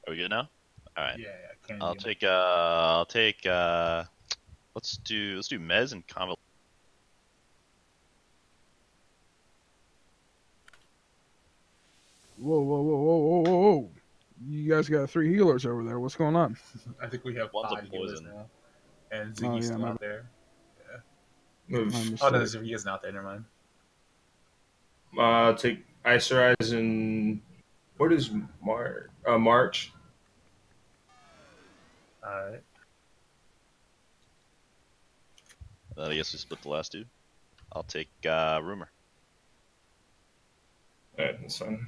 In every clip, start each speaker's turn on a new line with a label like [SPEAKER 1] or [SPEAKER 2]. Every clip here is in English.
[SPEAKER 1] Are we good now? All right.
[SPEAKER 2] Yeah, can
[SPEAKER 1] I'll
[SPEAKER 2] you?
[SPEAKER 1] take. Let's do Mez and Conval.
[SPEAKER 3] Whoa, whoa, whoa, whoa, whoa, whoa, whoa! You guys got 3 healers over there. What's going on?
[SPEAKER 2] I think we have
[SPEAKER 1] One's a
[SPEAKER 2] 5 healers
[SPEAKER 1] poison.
[SPEAKER 2] now, and
[SPEAKER 3] Oh,
[SPEAKER 2] Ziggy's
[SPEAKER 3] yeah,
[SPEAKER 2] still
[SPEAKER 3] my
[SPEAKER 2] out there.
[SPEAKER 4] Move.
[SPEAKER 2] Oh no,
[SPEAKER 3] mistake.
[SPEAKER 2] Ziggy isn't out there. Never mind.
[SPEAKER 4] Take Ice Rise and what is March?
[SPEAKER 2] All right.
[SPEAKER 1] Then I guess we split the last two. I'll take Rumor.
[SPEAKER 4] Alright, that's fine.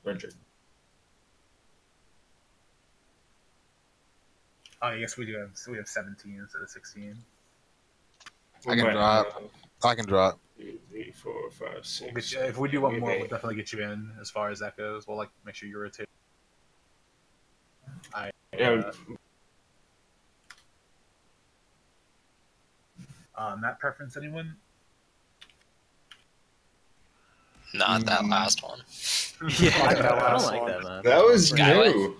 [SPEAKER 4] Richard.
[SPEAKER 2] Oh, I guess we do have 17 instead of 16.
[SPEAKER 5] I can drop. I can drop.
[SPEAKER 4] 2, 3, 4, 5, 6.
[SPEAKER 2] If we do one more,
[SPEAKER 4] 8.
[SPEAKER 2] we'll definitely get you in. As far as that goes, we'll like make sure you rotate.
[SPEAKER 4] Yeah.
[SPEAKER 2] Map preference, anyone?
[SPEAKER 6] Not that last one.
[SPEAKER 7] Yeah,
[SPEAKER 2] I like that
[SPEAKER 7] I don't
[SPEAKER 2] last
[SPEAKER 7] like
[SPEAKER 2] one.
[SPEAKER 7] that, man.
[SPEAKER 4] That was
[SPEAKER 6] Skyway.
[SPEAKER 4] new.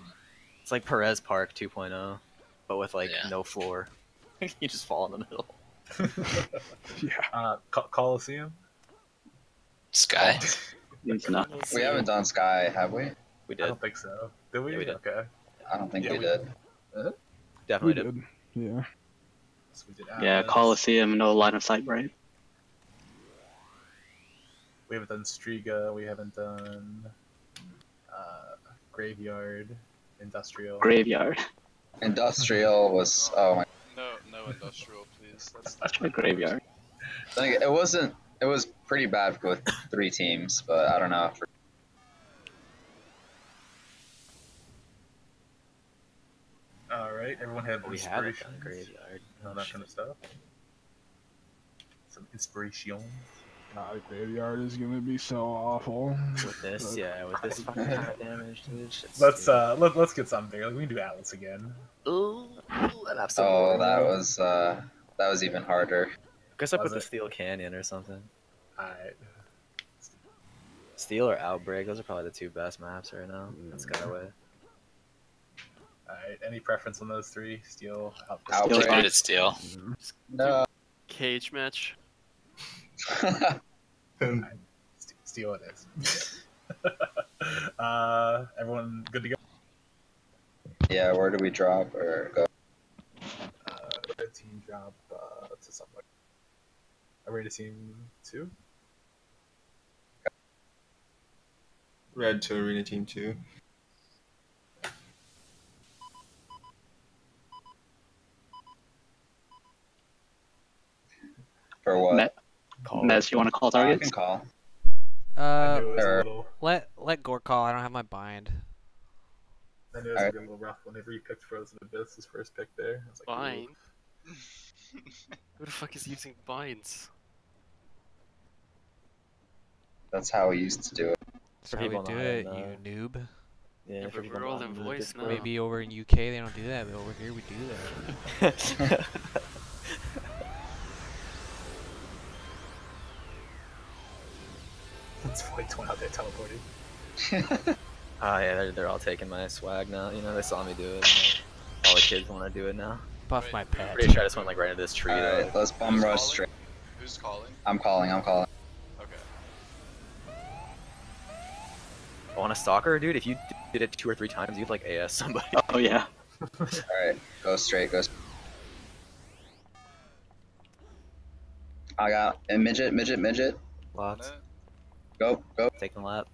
[SPEAKER 7] It's like Perez Park 2.0, but with like
[SPEAKER 6] Yeah.
[SPEAKER 7] no floor. You just fall in the middle.
[SPEAKER 3] Yeah.
[SPEAKER 2] Coliseum.
[SPEAKER 6] Sky.
[SPEAKER 8] We haven't done Sky, have we?
[SPEAKER 7] We
[SPEAKER 2] I
[SPEAKER 7] did.
[SPEAKER 2] don't think so. Did we?
[SPEAKER 7] Yeah, we did.
[SPEAKER 2] Okay.
[SPEAKER 8] I don't think
[SPEAKER 2] Yeah,
[SPEAKER 8] we
[SPEAKER 2] we-
[SPEAKER 8] did.
[SPEAKER 3] We
[SPEAKER 7] Definitely did.
[SPEAKER 3] did. Yeah.
[SPEAKER 2] So we did
[SPEAKER 9] Yeah,
[SPEAKER 2] Atlas.
[SPEAKER 9] Coliseum, no line of sight, right?
[SPEAKER 2] We haven't done Striga. We haven't done Graveyard, Industrial.
[SPEAKER 9] Graveyard.
[SPEAKER 8] Industrial was oh my.
[SPEAKER 10] No industrial, please.
[SPEAKER 9] Let's try Graveyard.
[SPEAKER 8] I think it wasn't. It was pretty bad with 3 teams, but I don't know.
[SPEAKER 2] All right, everyone have
[SPEAKER 7] We haven't
[SPEAKER 2] inspiration.
[SPEAKER 7] done Graveyard.
[SPEAKER 2] All that kind of stuff. Some inspiration.
[SPEAKER 3] Graveyard is gonna be so awful.
[SPEAKER 7] With this, yeah, with this fucking kind of damage, dude. shit's
[SPEAKER 2] Let's
[SPEAKER 7] stupid.
[SPEAKER 2] let's get something. Like, we can do Atlas again.
[SPEAKER 7] Ooh, an absolute.
[SPEAKER 8] Oh, that was even harder.
[SPEAKER 7] Guess I
[SPEAKER 2] Was
[SPEAKER 7] put the
[SPEAKER 2] it?
[SPEAKER 7] Steel Canyon or something.
[SPEAKER 2] Alright.
[SPEAKER 7] Steel or Outbreak, those are probably the 2 best maps right now. That's Skyway.
[SPEAKER 2] Alright. Any preference on those 3? Steel, Outbreak.
[SPEAKER 9] Steel.
[SPEAKER 6] Let's put it Steel.
[SPEAKER 8] No.
[SPEAKER 10] Cage match.
[SPEAKER 2] Steel it is. Everyone good to go?
[SPEAKER 8] Yeah, where do we drop or go?
[SPEAKER 2] Red team drop to somewhere. Arena team 2?
[SPEAKER 4] Red to Arena Team 2.
[SPEAKER 8] For what?
[SPEAKER 9] Met. Mez, you want to call
[SPEAKER 8] I
[SPEAKER 9] targets?
[SPEAKER 8] can call.
[SPEAKER 2] I knew it was a
[SPEAKER 8] Or-
[SPEAKER 2] little.
[SPEAKER 11] Let Gore call. I don't have my bind.
[SPEAKER 2] I knew it was gonna be a little rough whenever you picked Frozen Abyss, his first pick there. I was like, ooh.
[SPEAKER 10] Bind. Who the fuck is using binds?
[SPEAKER 8] That's how we used to do it.
[SPEAKER 11] That's
[SPEAKER 7] For
[SPEAKER 11] how we
[SPEAKER 7] people
[SPEAKER 11] do
[SPEAKER 7] not
[SPEAKER 11] it,
[SPEAKER 7] having,
[SPEAKER 11] you noob.
[SPEAKER 7] Yeah,
[SPEAKER 10] Yeah,
[SPEAKER 7] for
[SPEAKER 10] but
[SPEAKER 7] people
[SPEAKER 10] we're all
[SPEAKER 7] not
[SPEAKER 10] in
[SPEAKER 7] having
[SPEAKER 10] voice
[SPEAKER 7] Discord.
[SPEAKER 10] now.
[SPEAKER 11] Maybe over in UK they don't do that, but over here we do that.
[SPEAKER 2] It's like one out there teleporting.
[SPEAKER 7] Oh yeah, they're all taking my swag now. You know, they saw me do it. All the kids want to do it now.
[SPEAKER 11] Buff
[SPEAKER 10] Wait,
[SPEAKER 11] my pet.
[SPEAKER 7] Pretty sure I just went like right into this tree.
[SPEAKER 8] Alright, let's bum
[SPEAKER 10] Who's
[SPEAKER 8] rush
[SPEAKER 10] calling?
[SPEAKER 8] straight.
[SPEAKER 10] Who's calling?
[SPEAKER 8] I'm calling.
[SPEAKER 10] Okay.
[SPEAKER 7] I want a stalker, dude. If you did it 2 or 3 times, you'd like AS somebody.
[SPEAKER 9] Oh yeah.
[SPEAKER 8] Alright, go straight, go. I got a midget.
[SPEAKER 7] Lots.
[SPEAKER 8] Go.
[SPEAKER 7] Taking a lap.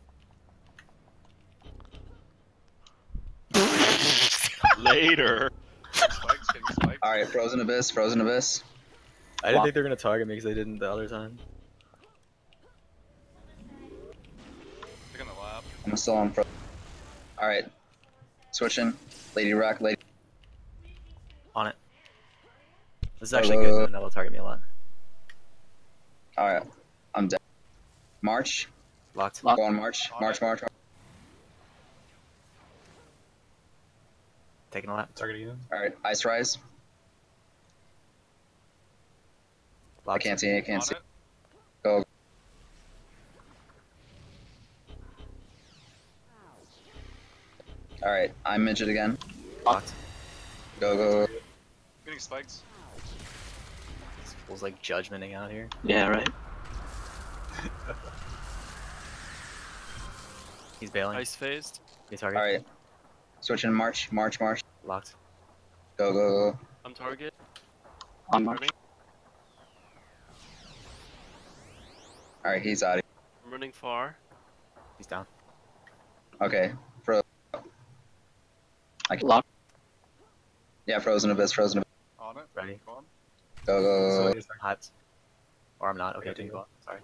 [SPEAKER 1] Later.
[SPEAKER 10] Spikes, getting spiked.
[SPEAKER 8] Alright, Frozen Abyss.
[SPEAKER 7] I didn't think they were gonna target me because they didn't the other time.
[SPEAKER 10] Taking the lap.
[SPEAKER 8] I'm still on Frozen. Alright. Switching. Lady Rock, Lady.
[SPEAKER 7] On it. This is actually good, and that'll target me a lot.
[SPEAKER 8] Alright. I'm dead. March.
[SPEAKER 7] Locked.
[SPEAKER 8] Go on March. March.
[SPEAKER 7] Taking a lap.
[SPEAKER 2] Targeting him.
[SPEAKER 8] Alright, Ice Rise. I
[SPEAKER 7] Locked.
[SPEAKER 8] can't see.
[SPEAKER 10] On it.
[SPEAKER 8] Go. Alright, I'm midget again.
[SPEAKER 7] Locked.
[SPEAKER 8] Go, go, go.
[SPEAKER 10] Getting spiked.
[SPEAKER 7] This fool's like judgmenting out here.
[SPEAKER 9] Yeah, right.
[SPEAKER 7] He's bailing.
[SPEAKER 10] Ice phased.
[SPEAKER 7] He's target.
[SPEAKER 8] Alright. Switching march, march, march.
[SPEAKER 7] Locked.
[SPEAKER 8] Go, go, go.
[SPEAKER 10] I'm target.
[SPEAKER 9] On mark.
[SPEAKER 10] Running.
[SPEAKER 8] Alright, he's out.
[SPEAKER 10] I'm running far.
[SPEAKER 7] He's down.
[SPEAKER 8] Okay.
[SPEAKER 9] Lock.
[SPEAKER 8] Yeah, frozen abyss, frozen abyss.
[SPEAKER 10] On it.
[SPEAKER 7] Ready.
[SPEAKER 10] Go on.
[SPEAKER 8] Go, go,
[SPEAKER 2] So
[SPEAKER 8] go, go.
[SPEAKER 2] here's like,
[SPEAKER 7] Hyped. Or I'm not. Okay,
[SPEAKER 2] Okay,
[SPEAKER 7] didn't go
[SPEAKER 2] go.
[SPEAKER 7] up. Sorry.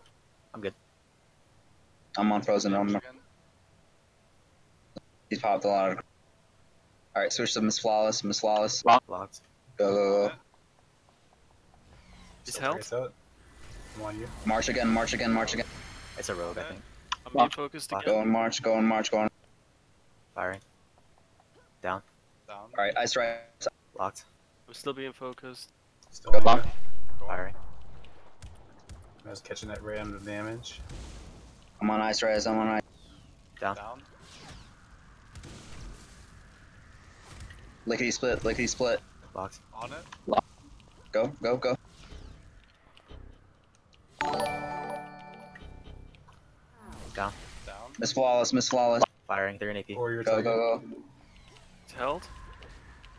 [SPEAKER 7] I'm good.
[SPEAKER 8] I'm on frozen.
[SPEAKER 10] Damage
[SPEAKER 8] I'm,
[SPEAKER 10] again.
[SPEAKER 8] he's popped a lot of. Alright, switch to Miss Flawless, Miss Flawless.
[SPEAKER 7] Locked.
[SPEAKER 8] Go, go, go.
[SPEAKER 10] He's
[SPEAKER 2] so
[SPEAKER 10] held.
[SPEAKER 2] brace out. I'm on you.
[SPEAKER 8] March again, march again, march again.
[SPEAKER 7] It's a rogue, I think.
[SPEAKER 10] I'm being focused
[SPEAKER 7] Lock.
[SPEAKER 10] again.
[SPEAKER 8] Go and march, go and march, go on.
[SPEAKER 7] Firing. Down.
[SPEAKER 10] Down.
[SPEAKER 8] Alright, ice right.
[SPEAKER 7] Locked.
[SPEAKER 10] I'm still being focused.
[SPEAKER 2] Still on
[SPEAKER 9] Lock.
[SPEAKER 2] you.
[SPEAKER 7] Firing.
[SPEAKER 2] I was catching that random damage.
[SPEAKER 8] I'm on ice rise, I'm on ice.
[SPEAKER 7] Down.
[SPEAKER 10] Down.
[SPEAKER 8] Lickety split, lickety split.
[SPEAKER 7] Locked.
[SPEAKER 10] On it.
[SPEAKER 8] Go, go, go.
[SPEAKER 7] Down.
[SPEAKER 10] Down.
[SPEAKER 8] Miss Flawless, Miss Flawless.
[SPEAKER 7] Firing. They're in AP.
[SPEAKER 2] Or your
[SPEAKER 8] Go,
[SPEAKER 2] target.
[SPEAKER 8] go, go.
[SPEAKER 10] It's held.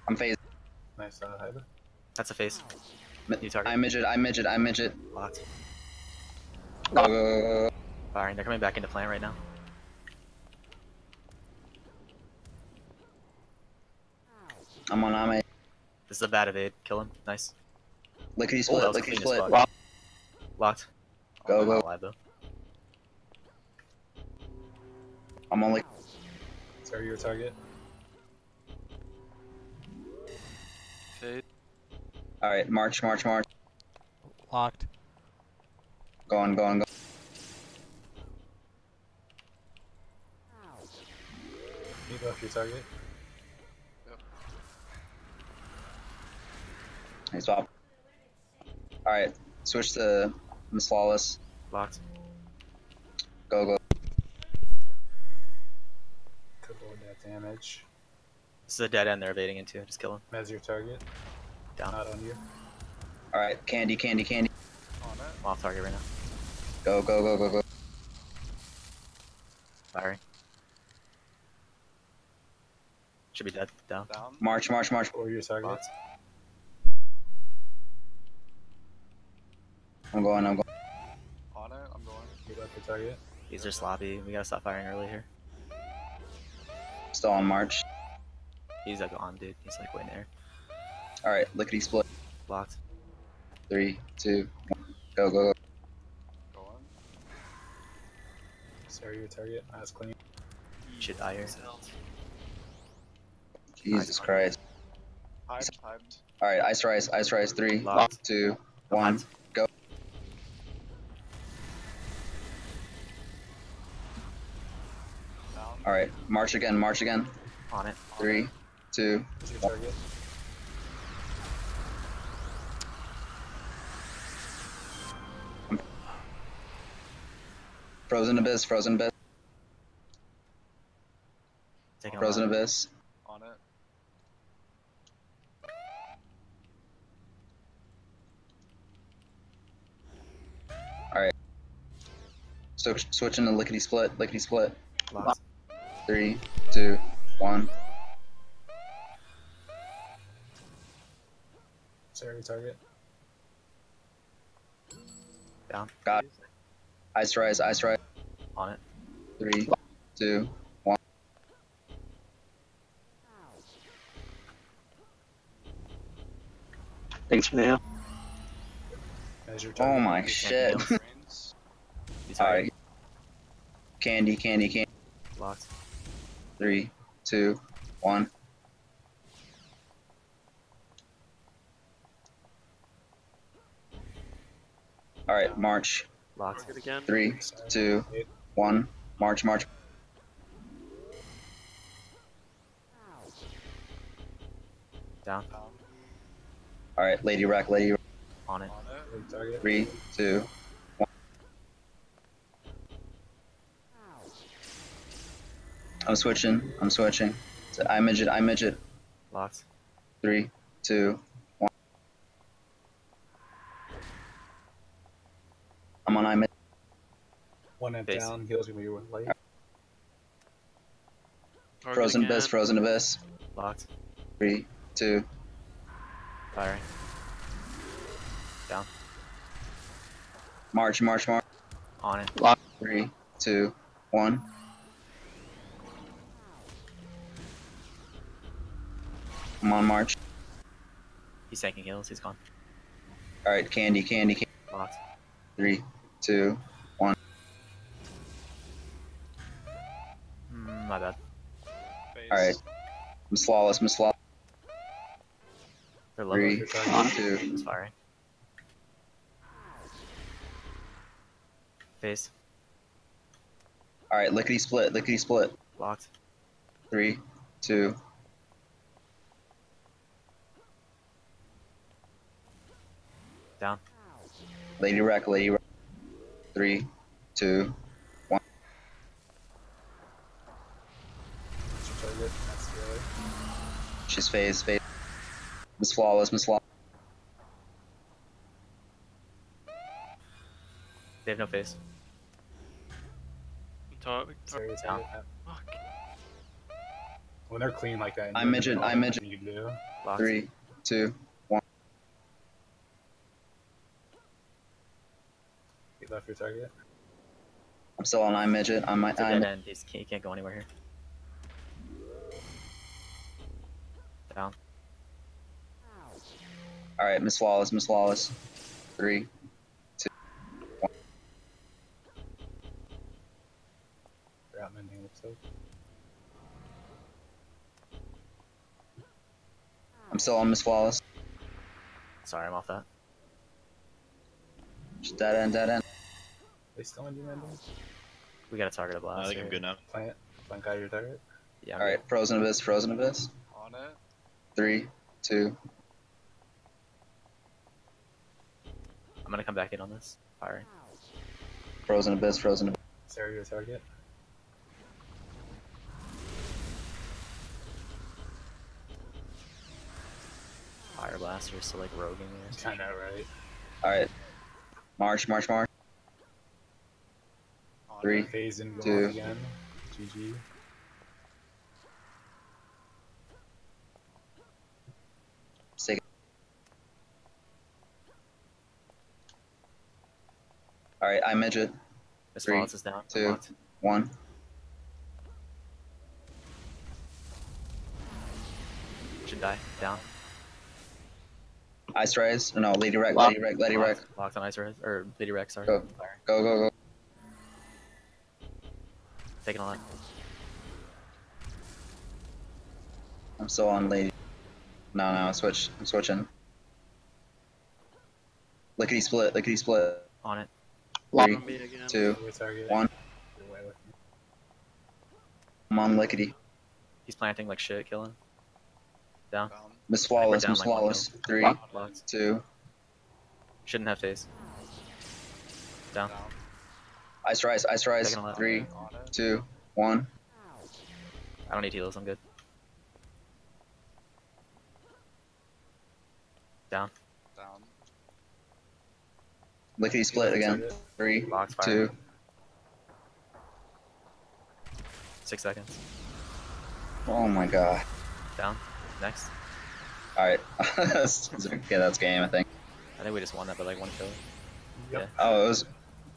[SPEAKER 8] I'm phased.
[SPEAKER 2] Nice, Hyder.
[SPEAKER 7] That's a face. You target.
[SPEAKER 8] I'm midget, I'm midget, I'm midget.
[SPEAKER 7] Locked.
[SPEAKER 8] Go, go, go, go, go.
[SPEAKER 7] Firing. They're coming back into plant right now.
[SPEAKER 8] I'm on Ame.
[SPEAKER 7] This is a bad evade. Kill him. Nice.
[SPEAKER 8] Lickety
[SPEAKER 7] Oh,
[SPEAKER 8] split,
[SPEAKER 7] that was
[SPEAKER 8] lickety
[SPEAKER 7] clean as
[SPEAKER 8] split.
[SPEAKER 7] fuck. Locked.
[SPEAKER 8] Go,
[SPEAKER 7] I'm
[SPEAKER 8] go.
[SPEAKER 7] not alive though.
[SPEAKER 8] I'm only.
[SPEAKER 2] Sorry, your target.
[SPEAKER 10] Fade.
[SPEAKER 8] Alright, march, march, march.
[SPEAKER 11] Locked.
[SPEAKER 8] Go on, go on, go.
[SPEAKER 2] Can you go off your target?
[SPEAKER 8] Nice pop. Alright, switch to Miss Flawless.
[SPEAKER 7] Locked.
[SPEAKER 8] Go, go.
[SPEAKER 2] Could avoid that damage.
[SPEAKER 7] This is a dead end they're evading into. Just kill him.
[SPEAKER 2] As your target.
[SPEAKER 7] Down.
[SPEAKER 2] Not on you.
[SPEAKER 8] Alright, candy, candy, candy.
[SPEAKER 10] On it.
[SPEAKER 7] I'm off target right now.
[SPEAKER 8] Go, go, go, go, go.
[SPEAKER 7] Firing. Should be dead. Down.
[SPEAKER 10] Down.
[SPEAKER 8] March, march, march.
[SPEAKER 2] Or your target.
[SPEAKER 7] Locked.
[SPEAKER 8] I'm going, I'm going.
[SPEAKER 10] On it. I'm going.
[SPEAKER 2] You go off your target.
[SPEAKER 7] These are sloppy. We gotta stop firing early here.
[SPEAKER 8] Still on march.
[SPEAKER 7] He's like on, dude. He's like way in there.
[SPEAKER 8] Alright, lickety split.
[SPEAKER 7] Locked.
[SPEAKER 8] 3, 2, 1. Go, go, go.
[SPEAKER 10] Go on.
[SPEAKER 2] Sorry, your target. That's clean.
[SPEAKER 7] Should die here.
[SPEAKER 10] It's held.
[SPEAKER 8] Jesus Christ.
[SPEAKER 10] Hyped. Hyped.
[SPEAKER 8] Alright, ice rise. 3,
[SPEAKER 7] Locked.
[SPEAKER 8] 2, 1.
[SPEAKER 7] Hyped.
[SPEAKER 8] Go.
[SPEAKER 10] Down.
[SPEAKER 8] Alright, march again, march again.
[SPEAKER 7] On it.
[SPEAKER 8] 3, 2.
[SPEAKER 2] What's your target?
[SPEAKER 8] Frozen abyss, frozen abyss,
[SPEAKER 7] Taking a
[SPEAKER 8] frozen
[SPEAKER 7] lot.
[SPEAKER 8] abyss.
[SPEAKER 10] On it.
[SPEAKER 8] So switching to lickety split, lickety split.
[SPEAKER 7] Locked.
[SPEAKER 8] 3, 2, 1.
[SPEAKER 2] Sorry, your target.
[SPEAKER 7] Down.
[SPEAKER 8] Got it. Ice rise.
[SPEAKER 7] On it.
[SPEAKER 8] 3, 2, 1.
[SPEAKER 9] Thanks for the help.
[SPEAKER 2] As your target.
[SPEAKER 8] Oh my shit.
[SPEAKER 10] Brains.
[SPEAKER 7] He's target.
[SPEAKER 8] Alright. Candy.
[SPEAKER 7] Locked.
[SPEAKER 8] 3, 2, 1. Alright, march.
[SPEAKER 7] Locked.
[SPEAKER 10] Target again.
[SPEAKER 8] 3, 2, 1. March.
[SPEAKER 7] Down.
[SPEAKER 10] Down.
[SPEAKER 8] Alright, lady wreck.
[SPEAKER 7] On it.
[SPEAKER 10] On it.
[SPEAKER 2] Your target.
[SPEAKER 8] 3, 2, 1. I'm switching. So I midget.
[SPEAKER 7] Locked.
[SPEAKER 8] 3, 2, 1. I'm on I midget.
[SPEAKER 2] One and
[SPEAKER 7] Base.
[SPEAKER 2] down, heals you when you're late.
[SPEAKER 10] Target
[SPEAKER 8] Frozen
[SPEAKER 10] again.
[SPEAKER 8] abyss, frozen abyss.
[SPEAKER 7] Locked.
[SPEAKER 8] 3, 2.
[SPEAKER 7] Firing. Down.
[SPEAKER 8] March.
[SPEAKER 7] On it.
[SPEAKER 8] 3, 2, 1. I'm on march.
[SPEAKER 7] He's taking heals. He's gone.
[SPEAKER 8] Alright, candy.
[SPEAKER 7] Locked.
[SPEAKER 8] 3, 2, 1.
[SPEAKER 7] My bad.
[SPEAKER 8] Alright. I'm flawless.
[SPEAKER 7] They're low.
[SPEAKER 8] 3, 2.
[SPEAKER 7] He's firing. Phase.
[SPEAKER 8] Alright, lickety split.
[SPEAKER 7] Locked.
[SPEAKER 8] 3, 2.
[SPEAKER 7] Down.
[SPEAKER 8] Lady wreck. 3, 2.
[SPEAKER 2] That's really.
[SPEAKER 8] She's phase. Miss flawless.
[SPEAKER 7] They have no phase.
[SPEAKER 2] Serious
[SPEAKER 7] Down.
[SPEAKER 10] Fuck.
[SPEAKER 2] When they're clean like that,
[SPEAKER 8] I'm midget.
[SPEAKER 2] You can do.
[SPEAKER 7] Locked.
[SPEAKER 8] 3, 2, 1.
[SPEAKER 2] You left your target.
[SPEAKER 8] I'm still on I midget. I'm
[SPEAKER 7] It's a dead end. He can't go anywhere here. Down.
[SPEAKER 8] Alright, Miss flawless. 3, 2.
[SPEAKER 2] They're out mending, looks like.
[SPEAKER 8] I'm still on Miss flawless.
[SPEAKER 7] Sorry, I'm off that.
[SPEAKER 8] Just dead end.
[SPEAKER 2] They still in you mending?
[SPEAKER 7] We got to target a blast.
[SPEAKER 1] I think I'm
[SPEAKER 7] here.
[SPEAKER 1] good now.
[SPEAKER 2] Plant out of your target.
[SPEAKER 7] Yeah. I'm
[SPEAKER 8] Alright, frozen abyss.
[SPEAKER 10] On it.
[SPEAKER 8] 3, 2.
[SPEAKER 7] good. I'm gonna come back in on this. Firing.
[SPEAKER 8] Frozen abyss.
[SPEAKER 2] Sarah, your target.
[SPEAKER 7] Fire blasters, so like roguing there.
[SPEAKER 2] I know, right?
[SPEAKER 8] Alright. March.
[SPEAKER 10] On
[SPEAKER 8] 3,
[SPEAKER 10] it.
[SPEAKER 2] Phase in, go
[SPEAKER 8] 2.
[SPEAKER 2] off again. GG.
[SPEAKER 8] Stay. Alright, I midget.
[SPEAKER 7] Miss
[SPEAKER 8] 3,
[SPEAKER 7] Wallace is down.
[SPEAKER 8] 2.
[SPEAKER 7] Locked.
[SPEAKER 8] 1.
[SPEAKER 7] Should die. Down.
[SPEAKER 8] Ice rise. No, Lady wreck.
[SPEAKER 9] Lock.
[SPEAKER 7] Locked on ice res. Or Lady Rex, sorry.
[SPEAKER 8] Go.
[SPEAKER 7] Fire.
[SPEAKER 8] Go.
[SPEAKER 7] Taking a lot.
[SPEAKER 8] I'm still on Lady. No, I'm switching. Lickety split.
[SPEAKER 7] On it.
[SPEAKER 8] 3,
[SPEAKER 10] On me again.
[SPEAKER 8] 2.
[SPEAKER 2] Your target.
[SPEAKER 8] 1.
[SPEAKER 2] You're away with me.
[SPEAKER 8] I'm on lickety.
[SPEAKER 7] He's planting like shit, killing. Down.
[SPEAKER 10] Down.
[SPEAKER 8] Miss flawless.
[SPEAKER 7] down like one
[SPEAKER 8] 3,
[SPEAKER 7] Locked.
[SPEAKER 8] 2.
[SPEAKER 7] Shouldn't have phase. Down.
[SPEAKER 10] Down.
[SPEAKER 8] Ice rise.
[SPEAKER 7] Taking a lot.
[SPEAKER 8] 3,
[SPEAKER 10] On it.
[SPEAKER 8] 2, 1.
[SPEAKER 7] I don't need heals, I'm good. Down.
[SPEAKER 10] Down.
[SPEAKER 8] Lickety split again. 3,
[SPEAKER 7] Locked.
[SPEAKER 8] 2.
[SPEAKER 7] Fire. 6 seconds.
[SPEAKER 8] Oh my god.
[SPEAKER 7] Down. Next.
[SPEAKER 8] Alright. Okay, that's game, I think.
[SPEAKER 7] I think we just won that by like 1 kill.
[SPEAKER 2] Yep.
[SPEAKER 8] Oh, it was.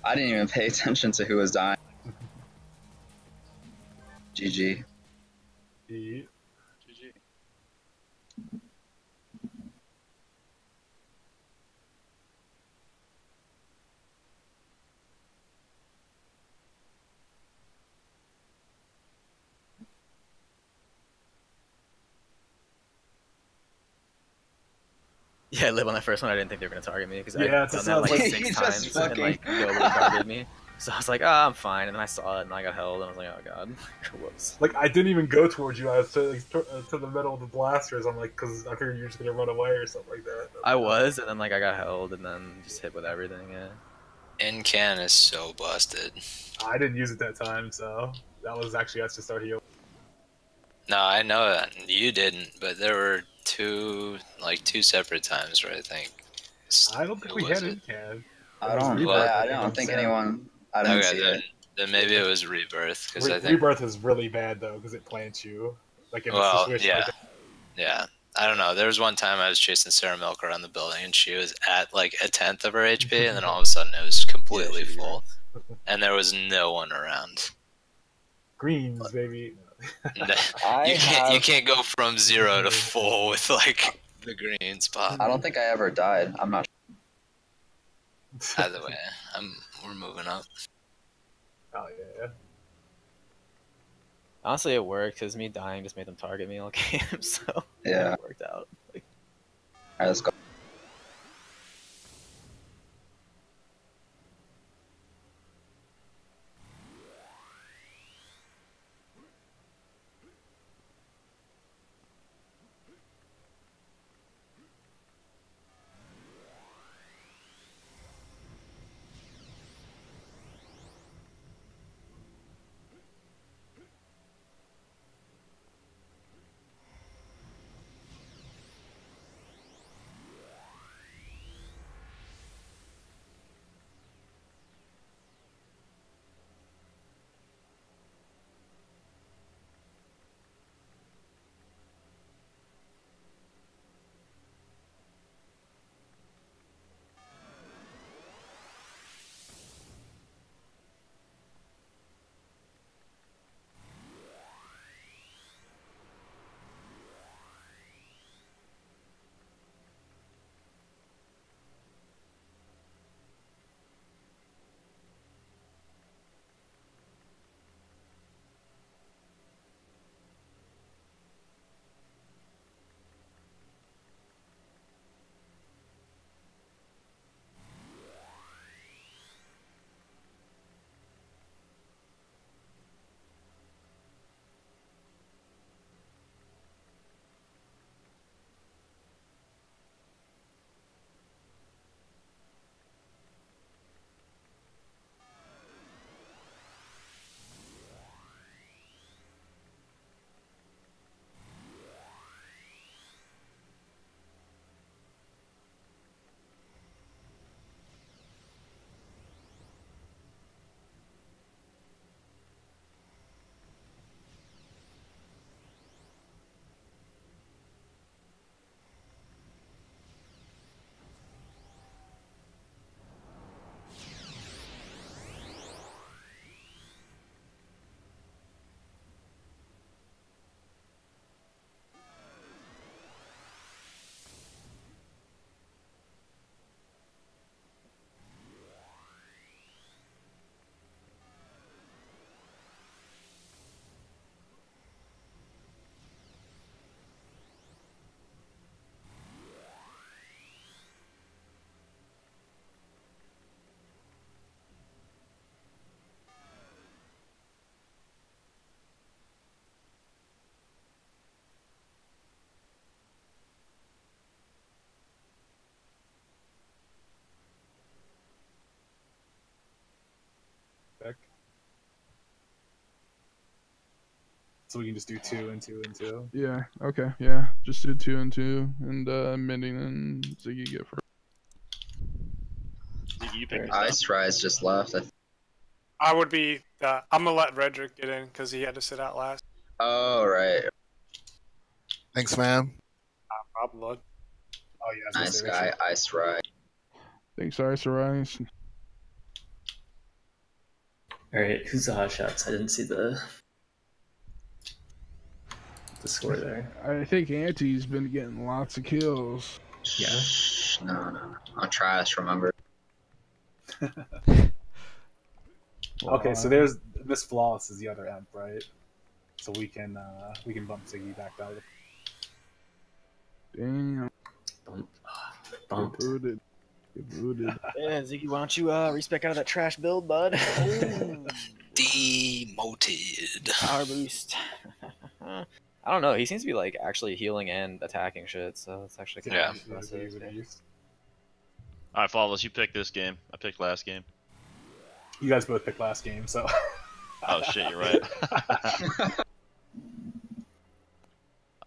[SPEAKER 8] I didn't even pay attention to who was dying. GG.
[SPEAKER 2] GG.
[SPEAKER 10] GG.
[SPEAKER 7] Yeah, I live on that first one. I didn't think they were gonna target me because
[SPEAKER 2] Yeah,
[SPEAKER 7] I've
[SPEAKER 2] it's
[SPEAKER 7] done
[SPEAKER 2] just
[SPEAKER 7] that like
[SPEAKER 2] like-
[SPEAKER 7] 6
[SPEAKER 8] You just
[SPEAKER 7] times and like
[SPEAKER 8] fucking-
[SPEAKER 7] nobody targeted me. So I was like, I'm fine. And then I saw it and I got held and I was like, oh god, whoops.
[SPEAKER 2] Like, I didn't even go towards you. I was to the middle of the blasters. I'm like, because I figured you were just gonna run away or something like that.
[SPEAKER 7] I was, and then like I got held and then just hit with everything. Yeah.
[SPEAKER 6] In-can is so busted.
[SPEAKER 2] I didn't use it that time, so that was actually us to start healing.
[SPEAKER 6] No, I know that you didn't, but there were two separate times where I think.
[SPEAKER 2] I don't think
[SPEAKER 6] Who
[SPEAKER 2] we
[SPEAKER 6] was
[SPEAKER 2] had
[SPEAKER 6] it?
[SPEAKER 2] in-can.
[SPEAKER 8] I don't.
[SPEAKER 6] What?
[SPEAKER 8] I don't think anyone. I didn't
[SPEAKER 6] Okay,
[SPEAKER 8] see it.
[SPEAKER 6] then maybe it was Rebirth because I think.
[SPEAKER 2] Rebirth is really bad though because it plants you like in a
[SPEAKER 6] Well,
[SPEAKER 2] situation
[SPEAKER 6] yeah,
[SPEAKER 2] like that.
[SPEAKER 6] yeah. I don't know. There was one time I was chasing Sarah Milk around the building, and she was at like a tenth of her HP, and then all of a sudden it was completely full, and there was no one around.
[SPEAKER 2] Greens, baby.
[SPEAKER 6] You can't go from 0 to full with like the green spot.
[SPEAKER 8] I don't think I ever died. I'm not.
[SPEAKER 6] Either way, we're moving up.
[SPEAKER 2] Oh yeah.
[SPEAKER 7] Honestly, it worked because me dying just made them target me all game, so
[SPEAKER 8] Yeah.
[SPEAKER 7] it worked out. Like,
[SPEAKER 8] Alright, let's go.
[SPEAKER 2] Back. So we can just do 2 and 2 and 2.
[SPEAKER 3] Yeah. Okay. Yeah. Just do 2 and 2, and Mending and Ziggy get first.
[SPEAKER 1] Ziggy, you pick
[SPEAKER 8] Ice Rise just left.
[SPEAKER 12] I would be. I'm gonna let Redrick get in because he had to sit out last.
[SPEAKER 8] Oh right.
[SPEAKER 5] Thanks, man.
[SPEAKER 12] Problem, bud.
[SPEAKER 2] Oh yeah.
[SPEAKER 8] Nice guy, Ice Rise.
[SPEAKER 3] Thanks, Ice Rise.
[SPEAKER 13] Alright, who's the hot shots? I didn't see the score there.
[SPEAKER 3] I think Auntie's been getting lots of kills.
[SPEAKER 13] Yeah.
[SPEAKER 8] No. I'm trash, remember?
[SPEAKER 2] Okay, so there's Miss Flawless is the other amp, right? So we can bump Ziggy back down.
[SPEAKER 3] Damn.
[SPEAKER 13] Bumped.
[SPEAKER 3] Get booted. Get booted.
[SPEAKER 7] yeah, Ziggy, why don't you respec out of that trash build, bud?
[SPEAKER 6] Demoted.
[SPEAKER 7] Power boost. I don't know. He seems to be like actually healing and attacking shit, so it's actually kind of impressive.
[SPEAKER 1] Alright, Flawless, you pick this game. I picked last game.
[SPEAKER 2] You guys both picked last game, so.
[SPEAKER 1] Oh shit, you're right.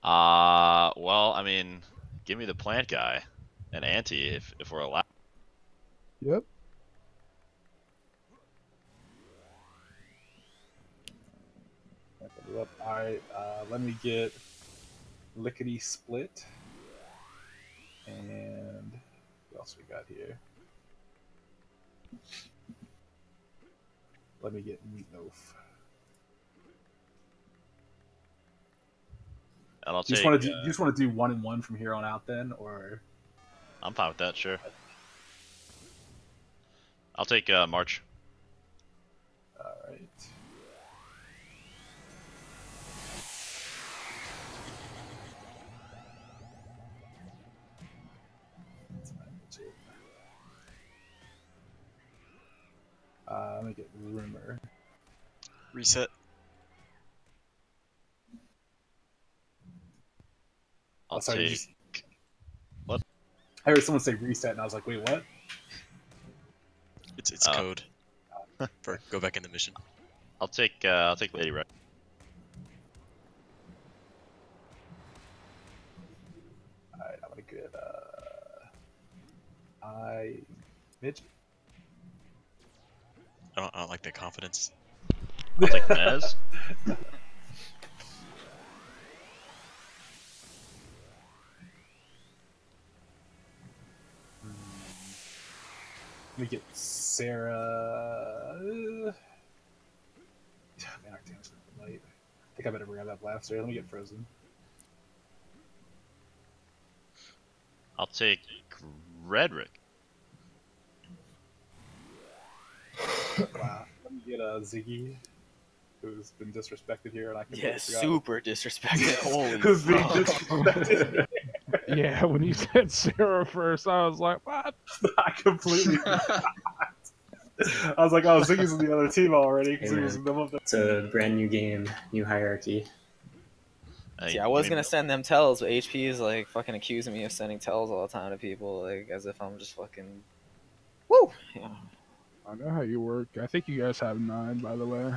[SPEAKER 1] Well, I mean, give me the plant guy and anti if we're allowed.
[SPEAKER 3] Yep.
[SPEAKER 2] Alright, let me get Lickety Split. And what else we got here? Let me get Meatloaf.
[SPEAKER 1] And I'll
[SPEAKER 2] Do you just want to do 1 and 1 from here on out then, or?
[SPEAKER 1] I'm fine with that, sure. I'll take March.
[SPEAKER 2] Alright. Let me get Rumor.
[SPEAKER 10] Reset.
[SPEAKER 1] I'll
[SPEAKER 2] sorry,
[SPEAKER 1] take... What?
[SPEAKER 2] I heard someone say reset, and I was like, wait, what?
[SPEAKER 10] It's code. For go back in the mission.
[SPEAKER 1] I'll take Lady Red.
[SPEAKER 2] Alright, I'm gonna get Midget.
[SPEAKER 10] I don't like that confidence.
[SPEAKER 1] I'll take Nez.
[SPEAKER 2] Let me get Sarah. Man, Octane's late. I think I better grab that blaster. Let me get Frozen.
[SPEAKER 1] I'll take Redrick.
[SPEAKER 2] Wow. Let me get Ziggy, who's been disrespected here, and I can
[SPEAKER 7] super disrespected. Holy
[SPEAKER 2] who's being
[SPEAKER 7] fuck.
[SPEAKER 2] disrespected.
[SPEAKER 3] Yeah, when you said Sarah first, I was like, what?
[SPEAKER 2] I completely I was like, oh, Ziggy's in the other team already.
[SPEAKER 13] Hey,
[SPEAKER 2] He was in the middle of the...
[SPEAKER 13] It's a brand new game, new hierarchy.
[SPEAKER 7] See, I was gonna send them tells, but HP is like fucking accusing me of sending tells all the time to people, like as if I'm just fucking. Woo! Yeah.
[SPEAKER 3] I know how you work. I think you guys have 9, by the way.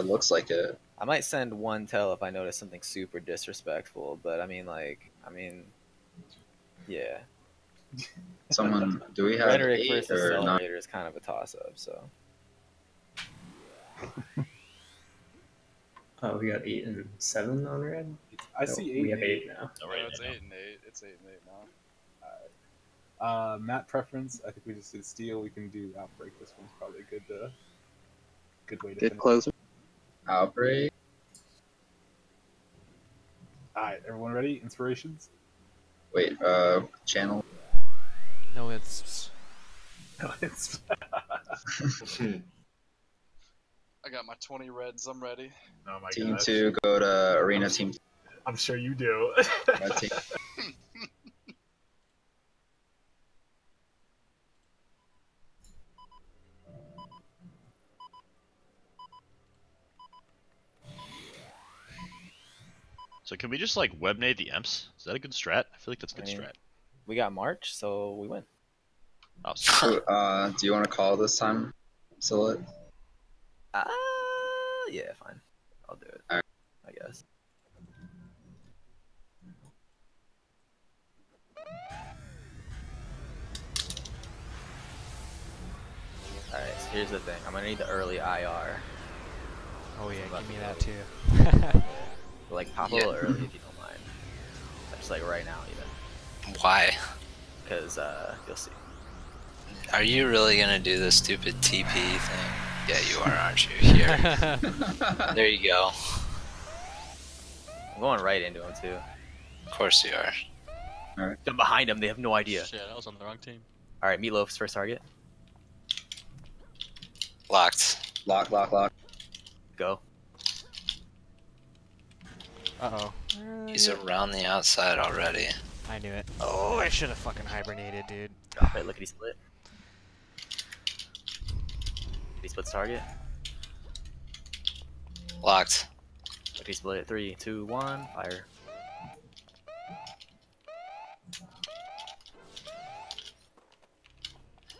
[SPEAKER 8] Looks like it.
[SPEAKER 7] I might send one tell if I notice something super disrespectful, but yeah.
[SPEAKER 8] Someone, do we have
[SPEAKER 7] Rhetoric
[SPEAKER 8] 8
[SPEAKER 7] versus
[SPEAKER 8] or 9?
[SPEAKER 7] Accelerator is kind of a toss-up, so.
[SPEAKER 13] Oh, we got 8 and 7 on red.
[SPEAKER 2] I see 8.
[SPEAKER 13] We have 8 now.
[SPEAKER 1] Oh,
[SPEAKER 14] No, it's 8 and 8. It's 8 and 8 now.
[SPEAKER 2] Map preference. I think we just did Steel. We can do Outbreak. This one's probably a good way to
[SPEAKER 9] Did
[SPEAKER 2] finish.
[SPEAKER 9] closer.
[SPEAKER 8] Outbreak.
[SPEAKER 2] Alright, everyone ready? Inspirations?
[SPEAKER 8] Wait, channel.
[SPEAKER 11] No, it's.
[SPEAKER 2] No, it's...
[SPEAKER 14] I got my 20 reds. I'm ready.
[SPEAKER 2] Oh my
[SPEAKER 8] Team
[SPEAKER 2] gosh.
[SPEAKER 8] 2, go to Arena Team 2.
[SPEAKER 2] I'm sure you do.
[SPEAKER 8] Red team.
[SPEAKER 1] So can we just like web nade the Emps? Is that a good strat? I feel like that's a good strat.
[SPEAKER 7] We got March, so we win.
[SPEAKER 1] Oh,
[SPEAKER 8] Do you want to call this time, Silhouette?
[SPEAKER 7] Yeah, fine. I'll do it.
[SPEAKER 8] Alright.
[SPEAKER 7] I guess. Alright, so here's the thing. I'm gonna need the early IR.
[SPEAKER 11] Oh yeah,
[SPEAKER 7] Let
[SPEAKER 11] give
[SPEAKER 7] me
[SPEAKER 11] me
[SPEAKER 7] know.
[SPEAKER 11] that too.
[SPEAKER 7] Like, pop a little early if you don't mind. Just like right now, even.
[SPEAKER 6] Why?
[SPEAKER 7] Because, you'll see.
[SPEAKER 6] Are you really gonna do this stupid TP thing? Yeah, you are, aren't you? Here. There you go.
[SPEAKER 7] I'm going right into him, too.
[SPEAKER 6] Of course you are.
[SPEAKER 8] Alright.
[SPEAKER 7] I'm behind him, they have no idea.
[SPEAKER 10] Shit, I was on the wrong team.
[SPEAKER 7] Alright, Meatloaf's first target.
[SPEAKER 6] Locked.
[SPEAKER 8] Lock.
[SPEAKER 7] Go.
[SPEAKER 11] Uh-oh.
[SPEAKER 6] He's around the outside already.
[SPEAKER 11] I knew it. Oh, I should have fucking hibernated, dude.
[SPEAKER 7] Alright, lickety split. Lickety split's target.
[SPEAKER 6] Locked.
[SPEAKER 7] Lickety split. 3, 2, 1. Fire.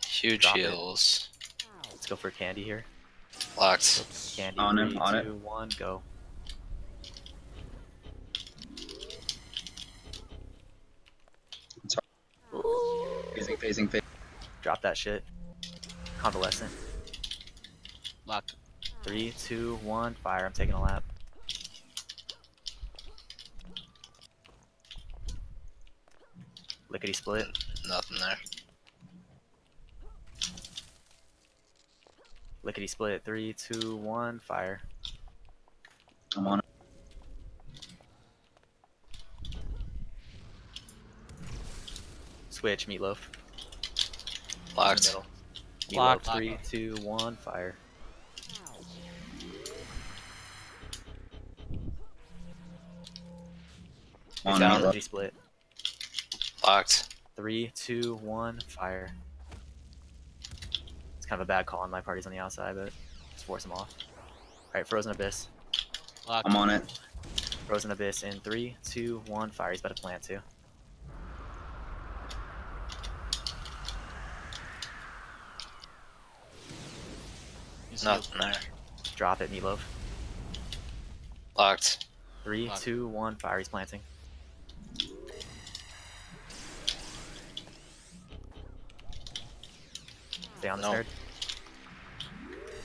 [SPEAKER 6] Huge
[SPEAKER 7] Drop it.
[SPEAKER 6] heals.
[SPEAKER 7] Let's go for candy here.
[SPEAKER 6] Locked.
[SPEAKER 7] Candy.
[SPEAKER 8] On him,
[SPEAKER 7] 3,
[SPEAKER 8] on
[SPEAKER 7] 2,
[SPEAKER 8] it.
[SPEAKER 7] 1, go.
[SPEAKER 8] phasing.
[SPEAKER 7] Drop that shit. Convalescent.
[SPEAKER 11] Locked.
[SPEAKER 7] 3, 2, 1, fire. I'm taking a lap. Lickety split.
[SPEAKER 6] Nothing there.
[SPEAKER 7] Lickety split. 3, 2, 1, fire.
[SPEAKER 8] I'm on it.
[SPEAKER 7] Switch, meatloaf.
[SPEAKER 6] Locked.
[SPEAKER 7] In the middle. Meatloaf.
[SPEAKER 11] Locked.
[SPEAKER 7] 3, 2, 1, fire.
[SPEAKER 8] On
[SPEAKER 7] Down.
[SPEAKER 8] meatloaf.
[SPEAKER 7] Lickety split.
[SPEAKER 6] Locked.
[SPEAKER 7] 3, 2, 1, fire. It's kind of a bad call on my party's on the outside, but just force him off. Alright, Frozen Abyss.
[SPEAKER 11] Locked.
[SPEAKER 8] I'm on it.
[SPEAKER 7] Frozen Abyss in 3, 2, 1, fire. He's about to plant too.
[SPEAKER 6] Nothing there.
[SPEAKER 7] Drop it, meatloaf.
[SPEAKER 6] Locked.
[SPEAKER 7] 3,
[SPEAKER 11] Locked.
[SPEAKER 7] 2, 1, fire. He's planting. Stay on this
[SPEAKER 6] No.
[SPEAKER 7] nerd.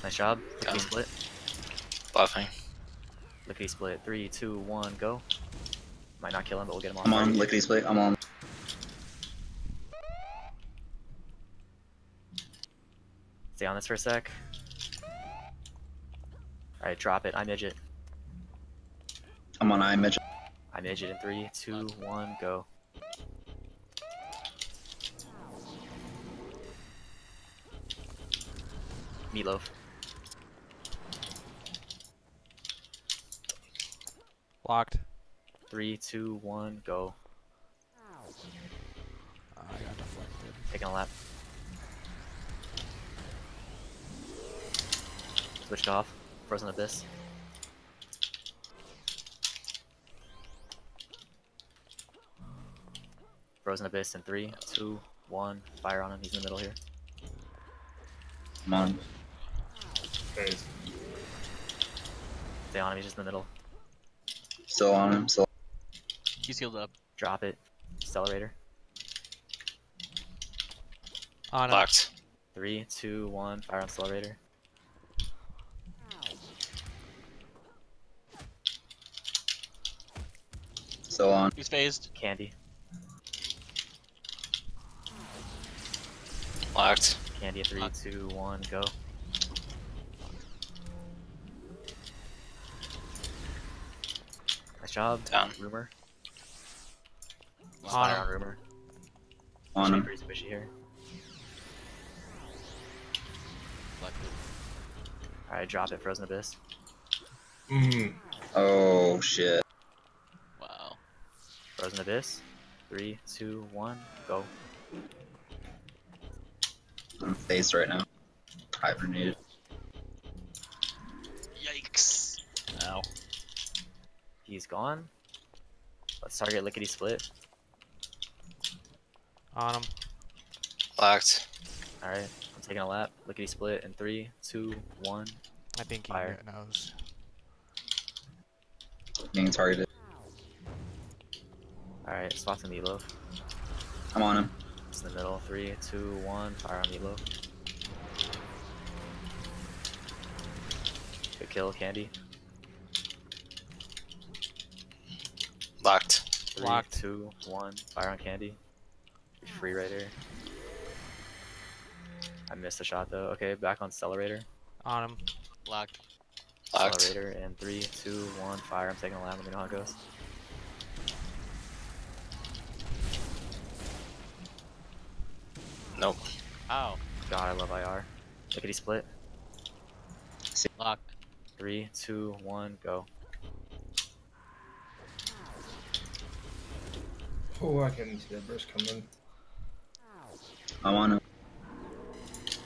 [SPEAKER 7] Nice job. Lickety
[SPEAKER 6] Done.
[SPEAKER 7] split.
[SPEAKER 6] Buffing.
[SPEAKER 7] Lickety split. 3, 2, 1, go. Might not kill him, but we'll get him off.
[SPEAKER 8] I'm on lickety split. I'm on.
[SPEAKER 7] Stay on this for a sec. Alright, drop it. I midget.
[SPEAKER 8] I'm on I midget.
[SPEAKER 7] I midget in 3, 2, 1, go. Meatloaf.
[SPEAKER 11] Locked.
[SPEAKER 7] 3, 2, 1, go.
[SPEAKER 11] I got deflected.
[SPEAKER 7] Taking a lap. Switched off. Frozen Abyss. Frozen Abyss in 3, 2, 1. Fire on him. He's in the middle here.
[SPEAKER 8] I'm on.
[SPEAKER 4] Phase.
[SPEAKER 7] Stay on him. He's just in the middle.
[SPEAKER 8] Still on him. Still.
[SPEAKER 11] He's healed up.
[SPEAKER 7] Drop it. Accelerator.
[SPEAKER 11] On him.
[SPEAKER 6] Locked.
[SPEAKER 7] 3, 2, 1. Fire on accelerator.
[SPEAKER 8] Still on.
[SPEAKER 11] He's phased.
[SPEAKER 7] Candy.
[SPEAKER 6] Locked.
[SPEAKER 7] Candy at 3, 2, 1. Go. Nice job.
[SPEAKER 6] Down.
[SPEAKER 7] Rumor.
[SPEAKER 11] On
[SPEAKER 7] Fire
[SPEAKER 11] him.
[SPEAKER 7] on Rumor.
[SPEAKER 8] On
[SPEAKER 7] Should be
[SPEAKER 8] him.
[SPEAKER 7] pretty squishy here.
[SPEAKER 11] Deflected.
[SPEAKER 7] Alright, drop it. Frozen Abyss.
[SPEAKER 4] Mm.
[SPEAKER 8] Oh shit.
[SPEAKER 11] Wow.
[SPEAKER 7] Frozen Abyss. 3, 2, 1. Go.
[SPEAKER 8] I'm phased right now. Hibernated.
[SPEAKER 11] Yikes. Ow.
[SPEAKER 7] He's gone. Let's target Lickety Split.
[SPEAKER 11] On him.
[SPEAKER 6] Locked.
[SPEAKER 7] Alright, I'm taking a lap. Lickety Split in 3, 2, 1.
[SPEAKER 11] I think he
[SPEAKER 7] Fire.
[SPEAKER 11] knows.
[SPEAKER 8] Being targeted.
[SPEAKER 7] Alright, spot the Meatloaf.
[SPEAKER 8] I'm on him.
[SPEAKER 7] It's in the middle. 3, 2, 1. Fire on Meatloaf. Good kill, Candy.
[SPEAKER 6] Locked.
[SPEAKER 7] 3,
[SPEAKER 11] Locked.
[SPEAKER 7] 2, 1. Fire on Candy. Free right here. I missed the shot though. Okay, back on Accelerator.
[SPEAKER 11] On him. Locked.
[SPEAKER 6] Locked.
[SPEAKER 7] Accelerator in 3, 2, 1. Fire. I'm taking a lap. Let me know how it goes.
[SPEAKER 6] Nope.
[SPEAKER 11] Ow.
[SPEAKER 7] God, I love IR. Lickety Split.
[SPEAKER 11] Locked.
[SPEAKER 7] 3, 2, 1. Go.
[SPEAKER 4] Oh, I can see that burst coming.
[SPEAKER 8] I'm on him.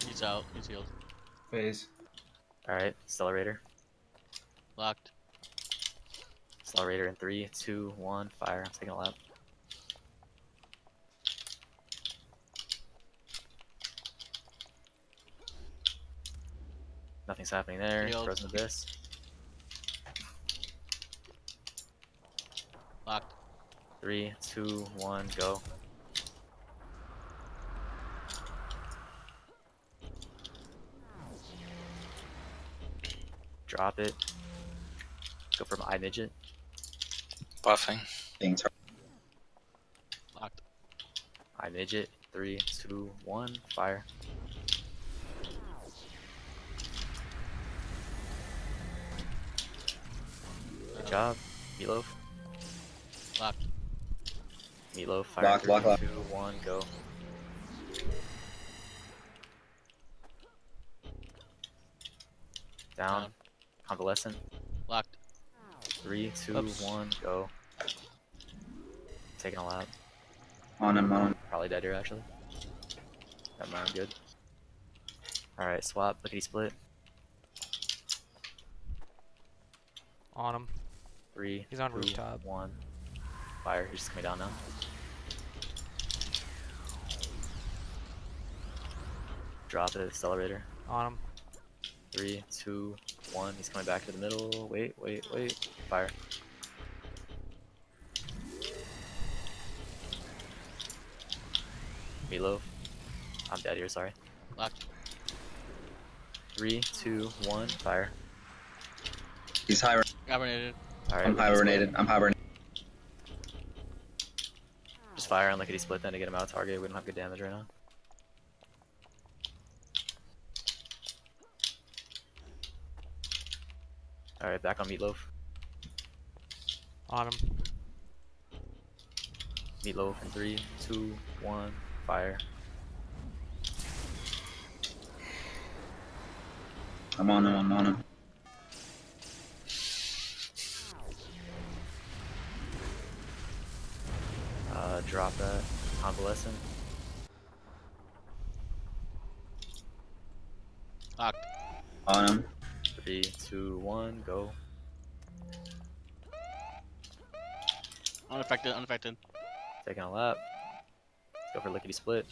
[SPEAKER 11] He's out. He's healed.
[SPEAKER 4] Phase.
[SPEAKER 7] Alright, Accelerator.
[SPEAKER 11] Locked.
[SPEAKER 7] Accelerator in 3, 2, 1. Fire. I'm taking a lap. Nothing's happening there.
[SPEAKER 11] Healed.
[SPEAKER 7] Frozen Abyss.
[SPEAKER 11] Locked.
[SPEAKER 7] 3, 2, 1. Go. Drop it. Go for my midget.
[SPEAKER 6] Buffing.
[SPEAKER 11] Locked.
[SPEAKER 7] I midget. 3, 2, 1. Fire. Good job. Meatloaf.
[SPEAKER 11] Locked.
[SPEAKER 7] Meatloaf. Fire.
[SPEAKER 8] Lock,
[SPEAKER 7] 3,
[SPEAKER 8] lock, lock.
[SPEAKER 7] 2, 1. Go. Down. Convalescent.
[SPEAKER 11] Locked.
[SPEAKER 7] 3, 2,
[SPEAKER 11] Oops.
[SPEAKER 7] 1. Go. Taking a lap.
[SPEAKER 8] On him, on him.
[SPEAKER 7] Probably dead here actually. Never mind. Good. All right. Swap. Lickety split.
[SPEAKER 11] On him.
[SPEAKER 7] 3.
[SPEAKER 11] He's on
[SPEAKER 7] 2,
[SPEAKER 11] rooftop.
[SPEAKER 7] 1. Fire. He's just coming down now. Drop it. Accelerator.
[SPEAKER 11] On him.
[SPEAKER 7] 3, 2, 1. He's coming back to the middle. Wait. Fire. Meatloaf. I'm dead here, sorry.
[SPEAKER 11] Locked.
[SPEAKER 7] 3, 2, 1. Fire.
[SPEAKER 8] He's high.
[SPEAKER 11] Hibernated.
[SPEAKER 7] Alright.
[SPEAKER 8] I'm hibernated. I'm hibernated.
[SPEAKER 7] Just fire on lickety split then to get him out of target. We don't have good damage right now. Alright, back on Meatloaf.
[SPEAKER 11] On him.
[SPEAKER 7] Meatloaf in 3, 2, 1. Fire.
[SPEAKER 8] I'm on him. I'm on him.
[SPEAKER 7] Drop that. Convalescent.
[SPEAKER 11] Locked.
[SPEAKER 8] On him.
[SPEAKER 7] 3, 2, 1. Go.
[SPEAKER 11] Unaffected. Unaffected.
[SPEAKER 7] Taking a lap. Let's go for lickety split.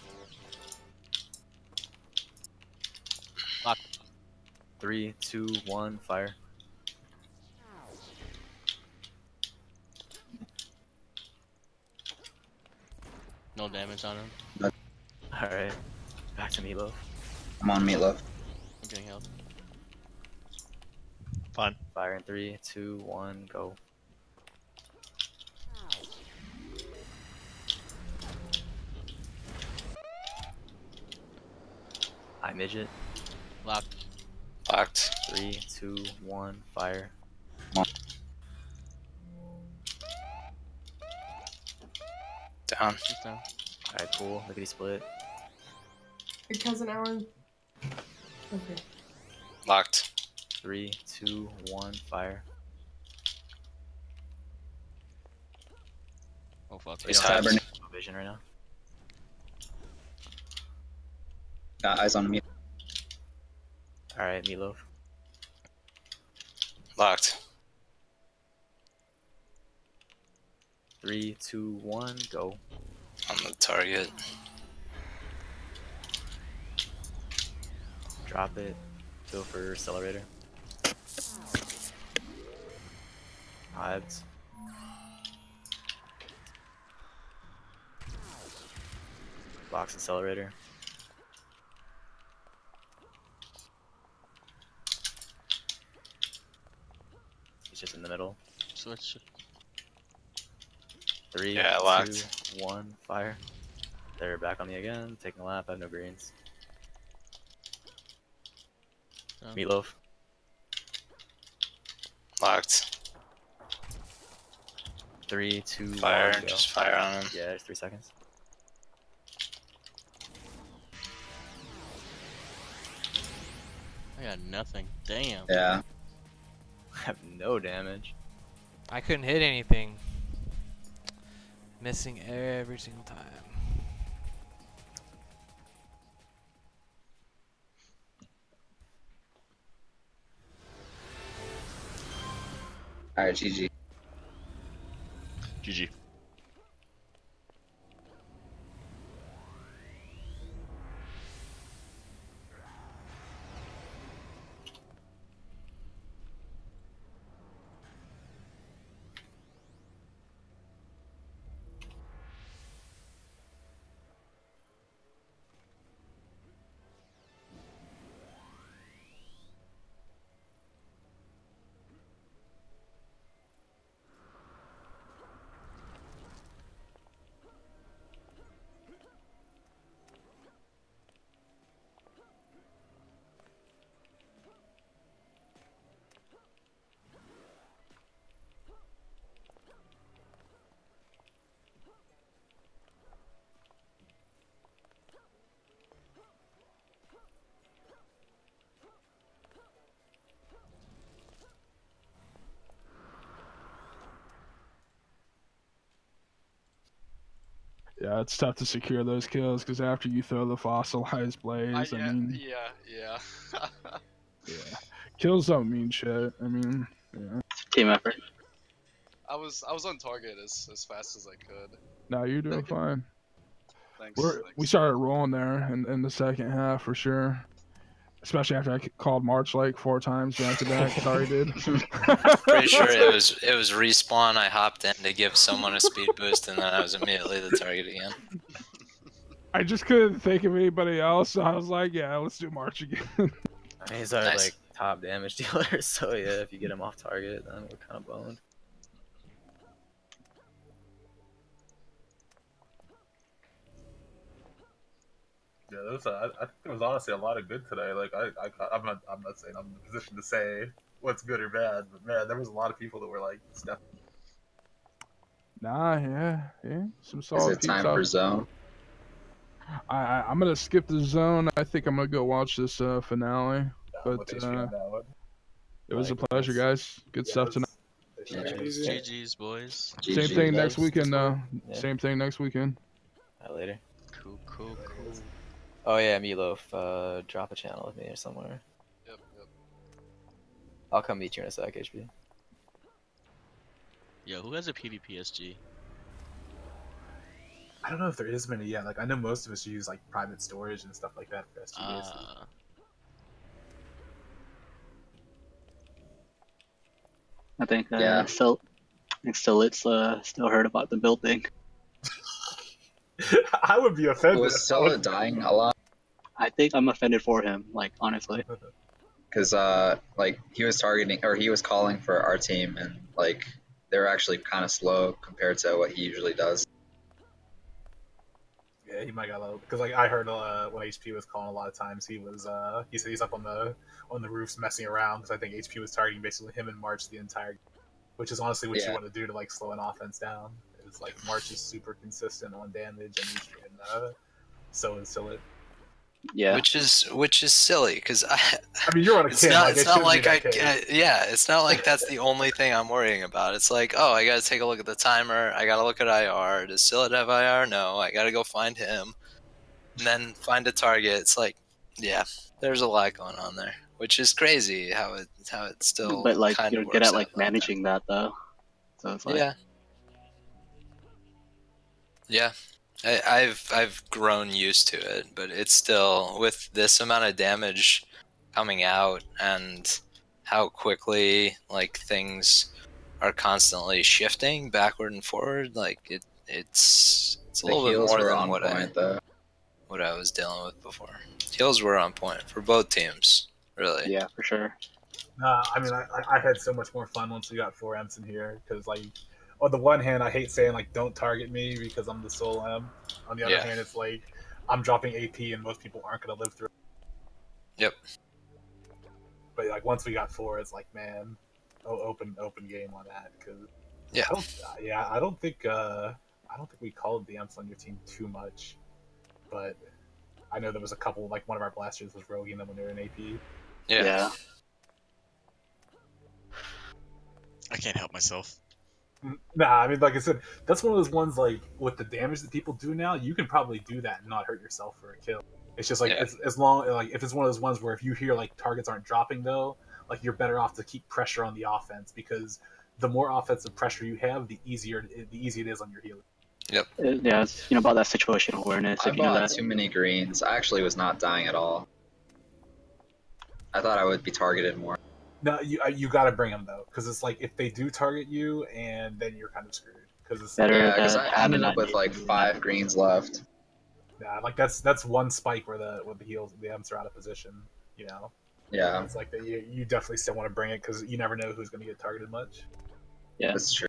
[SPEAKER 11] Locked.
[SPEAKER 7] 3, 2, 1. Fire.
[SPEAKER 11] No damage on him.
[SPEAKER 7] Alright. Back to Meatloaf.
[SPEAKER 8] I'm on Meatloaf.
[SPEAKER 11] I'm getting healed.
[SPEAKER 1] Fine.
[SPEAKER 7] Fire in 3, 2, 1. Go. I midget.
[SPEAKER 11] Locked.
[SPEAKER 6] Locked.
[SPEAKER 7] 3, 2, 1. Fire.
[SPEAKER 6] Down.
[SPEAKER 11] He's down.
[SPEAKER 7] Alright, cool. Lickety split.
[SPEAKER 15] Your cousin Aaron. Okay.
[SPEAKER 6] Locked.
[SPEAKER 7] 3, 2, 1. Fire.
[SPEAKER 11] Oh fuck.
[SPEAKER 7] We
[SPEAKER 6] He's
[SPEAKER 7] don't have
[SPEAKER 6] hibernate.
[SPEAKER 7] no vision right now.
[SPEAKER 8] Got eyes on me.
[SPEAKER 7] Alright, Meatloaf.
[SPEAKER 6] Locked.
[SPEAKER 7] 3, 2, 1. Go.
[SPEAKER 6] On the target.
[SPEAKER 7] Drop it. Go for accelerator. Hives. Box accelerator. He's just in the middle.
[SPEAKER 11] Switch.
[SPEAKER 7] 3,
[SPEAKER 6] Yeah, locked.
[SPEAKER 7] 2, 1. Fire. They're back on me again. Taking a lap. I have no greens. Meatloaf.
[SPEAKER 6] Locked.
[SPEAKER 7] 3, 2,
[SPEAKER 6] Fire.
[SPEAKER 7] 1. Go.
[SPEAKER 6] Just fire on him.
[SPEAKER 7] Yeah, it's 3 seconds.
[SPEAKER 11] I got nothing. Damn.
[SPEAKER 8] Yeah.
[SPEAKER 7] I have no damage.
[SPEAKER 11] I couldn't hit anything. Missing every single time.
[SPEAKER 8] Alright, GG.
[SPEAKER 1] GG.
[SPEAKER 3] Yeah, it's tough to secure those kills because after you throw the fossilized blaze, I mean,
[SPEAKER 14] yeah.
[SPEAKER 3] yeah, kills don't mean shit. I mean, yeah.
[SPEAKER 9] Team effort.
[SPEAKER 14] I was on target as fast as I could.
[SPEAKER 3] No, you're doing fine.
[SPEAKER 14] Thanks.
[SPEAKER 3] We started rolling there in the second half for sure. Especially after I called March like 4 times back to back. Sorry, dude.
[SPEAKER 6] Pretty sure it was respawn. I hopped in to give someone a speed boost, and then I was immediately the target again.
[SPEAKER 3] I just couldn't think of anybody else, so I was like, yeah, let's do March again.
[SPEAKER 7] He's our like top damage dealer, so yeah, if you get him off target, then we're kind of boned.
[SPEAKER 2] Yeah, I think there was honestly a lot of good today. Like I'm not saying I'm in a position to say what's good or bad, but man, there was a lot of people that were like stuff.
[SPEAKER 3] Nah, yeah, some solid.
[SPEAKER 8] Is it time for zone?
[SPEAKER 3] I'm gonna skip the zone. I think I'm gonna go watch this finale. But it was a pleasure, guys. Good stuff tonight.
[SPEAKER 10] GG's, boys.
[SPEAKER 3] Same thing next weekend, though. Same thing next weekend.
[SPEAKER 7] Later.
[SPEAKER 10] Cool.
[SPEAKER 7] Oh yeah, Meatloaf, drop a channel with me or somewhere.
[SPEAKER 14] Yep.
[SPEAKER 7] I'll come meet you in a sec, HP.
[SPEAKER 10] Yo, who has a PvP SG?
[SPEAKER 2] I don't know if there is many yet. Like I know most of us use like private storage and stuff like that for SGBs.
[SPEAKER 9] I think still heard about the build thing.
[SPEAKER 2] I would be offended.
[SPEAKER 8] Was Stella dying a lot?
[SPEAKER 9] I think I'm offended for him, like honestly.
[SPEAKER 8] Because like he was targeting or he was calling for our team, and like they're actually kind of slow compared to what he usually does.
[SPEAKER 2] Yeah, he might got low because like I heard when HP was calling a lot of times he said he's up on the roofs messing around because I think HP was targeting basically him and March the entire game, which is honestly what you want to do to like slow an offense down. It's like March is super consistent on damage and so is Sillet.
[SPEAKER 6] Yeah, which is silly because I
[SPEAKER 2] mean you're on a
[SPEAKER 6] it's
[SPEAKER 2] kid.
[SPEAKER 6] It's not like it's not like that's the only thing I'm worrying about. It's like, oh, I gotta take a look at the timer. I gotta look at IR. Does Sillet have IR? No. I gotta go find him, and then find a target. It's like, yeah, there's a lot going on there, which is crazy how it still.
[SPEAKER 9] But like
[SPEAKER 6] kind
[SPEAKER 9] you're
[SPEAKER 6] of
[SPEAKER 9] good at like managing that though, so it's like
[SPEAKER 6] yeah. I've grown used to it, but it's still with this amount of damage coming out and how quickly like things are constantly shifting backward and forward. Like it's a little bit more than what I was dealing with before. Heals were on point for both teams, really.
[SPEAKER 9] Yeah, for sure.
[SPEAKER 2] I mean, I had so much more fun once we got 4 M's in here because like. On the one hand, I hate saying like don't target me because I'm the sole M. On the other hand, it's like I'm dropping AP and most people aren't gonna live through it.
[SPEAKER 6] Yep.
[SPEAKER 2] But like once we got 4, it's like man, open game on that because I don't think we called the M's on your team too much, but I know there was a couple like one of our blasters was roguing them when they were in AP.
[SPEAKER 6] Yeah.
[SPEAKER 16] I can't help myself.
[SPEAKER 2] Nah, I mean, like I said, that's one of those ones, like, with the damage that people do now, you can probably do that and not hurt yourself for a kill. It's just, like, as long, like, if it's one of those ones where if you hear, like, targets aren't dropping, though, like, you're better off to keep pressure on the offense, because the more offensive pressure you have, the easier it is on your healer.
[SPEAKER 6] Yep.
[SPEAKER 9] Yeah, it's, about that situational awareness.
[SPEAKER 8] I bought too many greens. I actually was not dying at all. I thought I would be targeted more.
[SPEAKER 2] No, you got to bring them though, because it's like if they do target you, and then you're kind of screwed. Because
[SPEAKER 8] because I ended up with like 5 greens left.
[SPEAKER 2] Yeah, like that's one spike where the M's are out of position. You know.
[SPEAKER 8] Yeah.
[SPEAKER 2] It's like that. You definitely still want to bring it because you never know who's going to get targeted much.
[SPEAKER 9] Yeah,
[SPEAKER 8] that's true.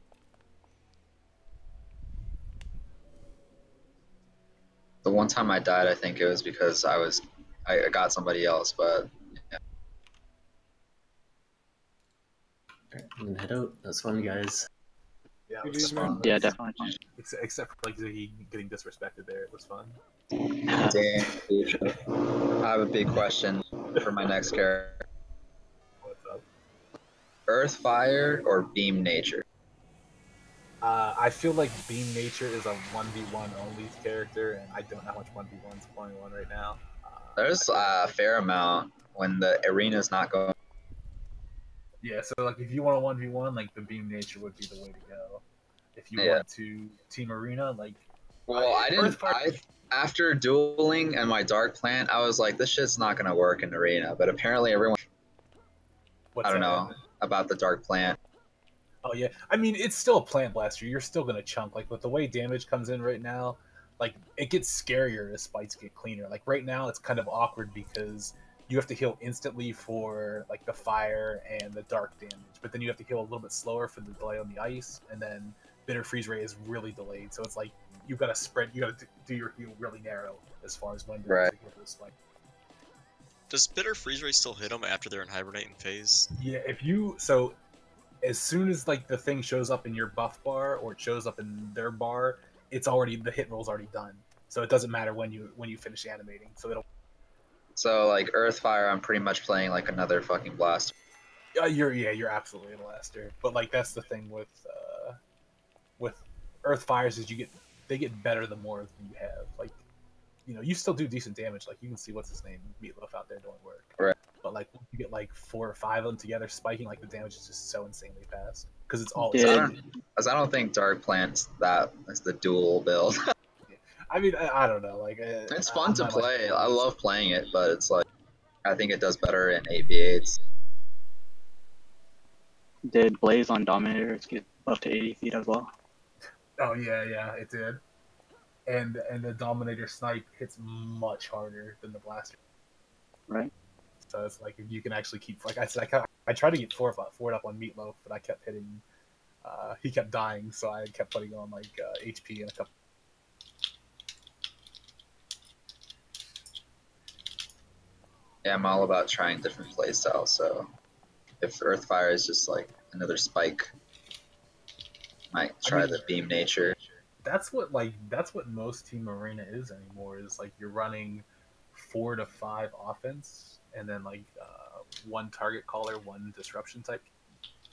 [SPEAKER 8] The one time I died, I think it was because I got somebody else, but. Yeah.
[SPEAKER 13] And head out. That's fun, guys.
[SPEAKER 2] Yeah, it was fun.
[SPEAKER 9] Yeah, definitely fun.
[SPEAKER 2] Except for like Ziggy getting disrespected there, it was fun.
[SPEAKER 8] Damn. I have a big question for my next character.
[SPEAKER 2] What's up?
[SPEAKER 8] Earth, fire, or beam nature?
[SPEAKER 2] I feel like Beam Nature is a 1v1 only character, and I don't know how much 1v1's playing one right now.
[SPEAKER 8] There's a fair amount when the arena's not going.
[SPEAKER 2] Yeah, so like if you want a 1v1, like the Beam Nature would be the way to go. If you want to Team Arena, like
[SPEAKER 8] well, after dueling and my Dark Plant, I was like, this shit's not gonna work in Arena. But apparently everyone, I don't know about the Dark Plant.
[SPEAKER 2] Oh yeah, I mean it's still a Plant Blaster. You're still gonna chunk. Like with the way damage comes in right now, like it gets scarier as fights get cleaner. Like right now, it's kind of awkward because you have to heal instantly for like the fire and the dark damage, but then you have to heal a little bit slower for the delay on the ice, and then bitter freeze rate is really delayed. So it's like you got to spread, you got to do your heal really narrow as far as when to hit this fight.
[SPEAKER 16] Does bitter freeze rate still hit them after they're in hibernating phase?
[SPEAKER 2] Yeah, as soon as like the thing shows up in your buff bar or it shows up in their bar, it's already the hit roll's already done. So it doesn't matter when you finish animating.
[SPEAKER 8] So like Earthfire, I'm pretty much playing like another fucking blaster.
[SPEAKER 2] You're absolutely a blaster. But like that's the thing with Earthfires is they get better the more you have. Like, you know, you still do decent damage. Like you can see what's his name, Meatloaf out there doing work.
[SPEAKER 8] Right.
[SPEAKER 2] But like once you get like 4 or 5 of them together spiking, like the damage is just so insanely fast because it's all.
[SPEAKER 8] I don't think Dark Plant's that's the dual build.
[SPEAKER 2] I mean, I don't know. Like
[SPEAKER 8] it's fun to play. I love playing it, but it's like I think it does better in 8v8s.
[SPEAKER 9] Did Blaze on Dominator get up to 80 feet as well?
[SPEAKER 2] Oh yeah, it did. And the Dominator snipe hits much harder than the blaster.
[SPEAKER 9] Right.
[SPEAKER 2] So it's like if you can actually keep, like I said, I tried to get forward up on Meatloaf, but I kept hitting. He kept dying, so I kept putting on like HP and a couple.
[SPEAKER 8] Yeah, I'm all about trying different playstyles. So if Earthfire is just like another spike, might try the Beam Nature.
[SPEAKER 2] That's what most Team Arena is anymore. Is like you're running 4 to 5 offense, and then like 1 target caller, 1 disruption type.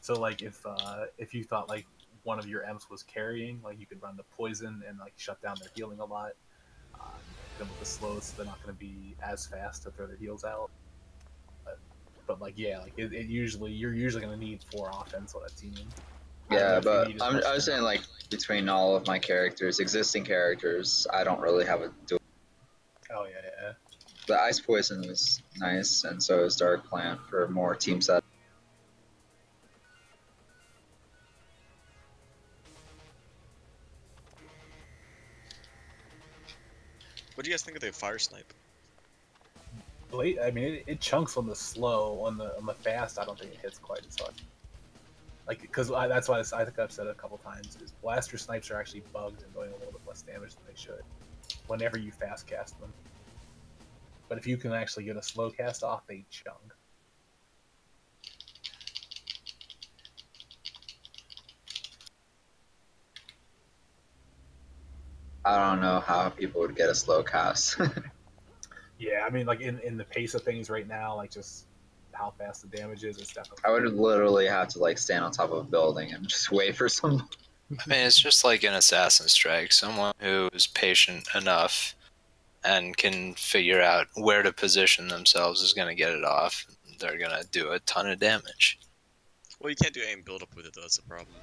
[SPEAKER 2] So like if you thought like one of your M's was carrying, like you could run the poison and like shut down their healing a lot. Then with the slows, they're not going to be as fast to throw their heals out. But like yeah, like you're usually going to need 4 offense on a team.
[SPEAKER 8] Yeah, but I was saying like between all of my characters, existing characters, I don't really have a duel.
[SPEAKER 2] Oh yeah.
[SPEAKER 8] The Ice Poison was nice, and so is Dark Plant for more team set.
[SPEAKER 16] What do you guys think of the fire snipe?
[SPEAKER 2] I mean, it chunks on the slow. On the fast, I don't think it hits quite as hard. Like, because that's why I think I've said it a couple times. Is blaster snipes are actually bugged and doing a little bit less damage than they should. Whenever you fast cast them. But if you can actually get a slow cast off, they chunk.
[SPEAKER 8] I don't know how people would get a slow cast.
[SPEAKER 2] Yeah, I mean, like in the pace of things right now, like just how fast the damage is, it's definitely.
[SPEAKER 8] I would literally have to like stand on top of a building and just wait for some.
[SPEAKER 6] I mean, it's just like an assassin strike. Someone who is patient enough and can figure out where to position themselves is going to get it off. They're going to do a ton of damage.
[SPEAKER 16] Well, you can't do aim build up with it, though. That's a problem.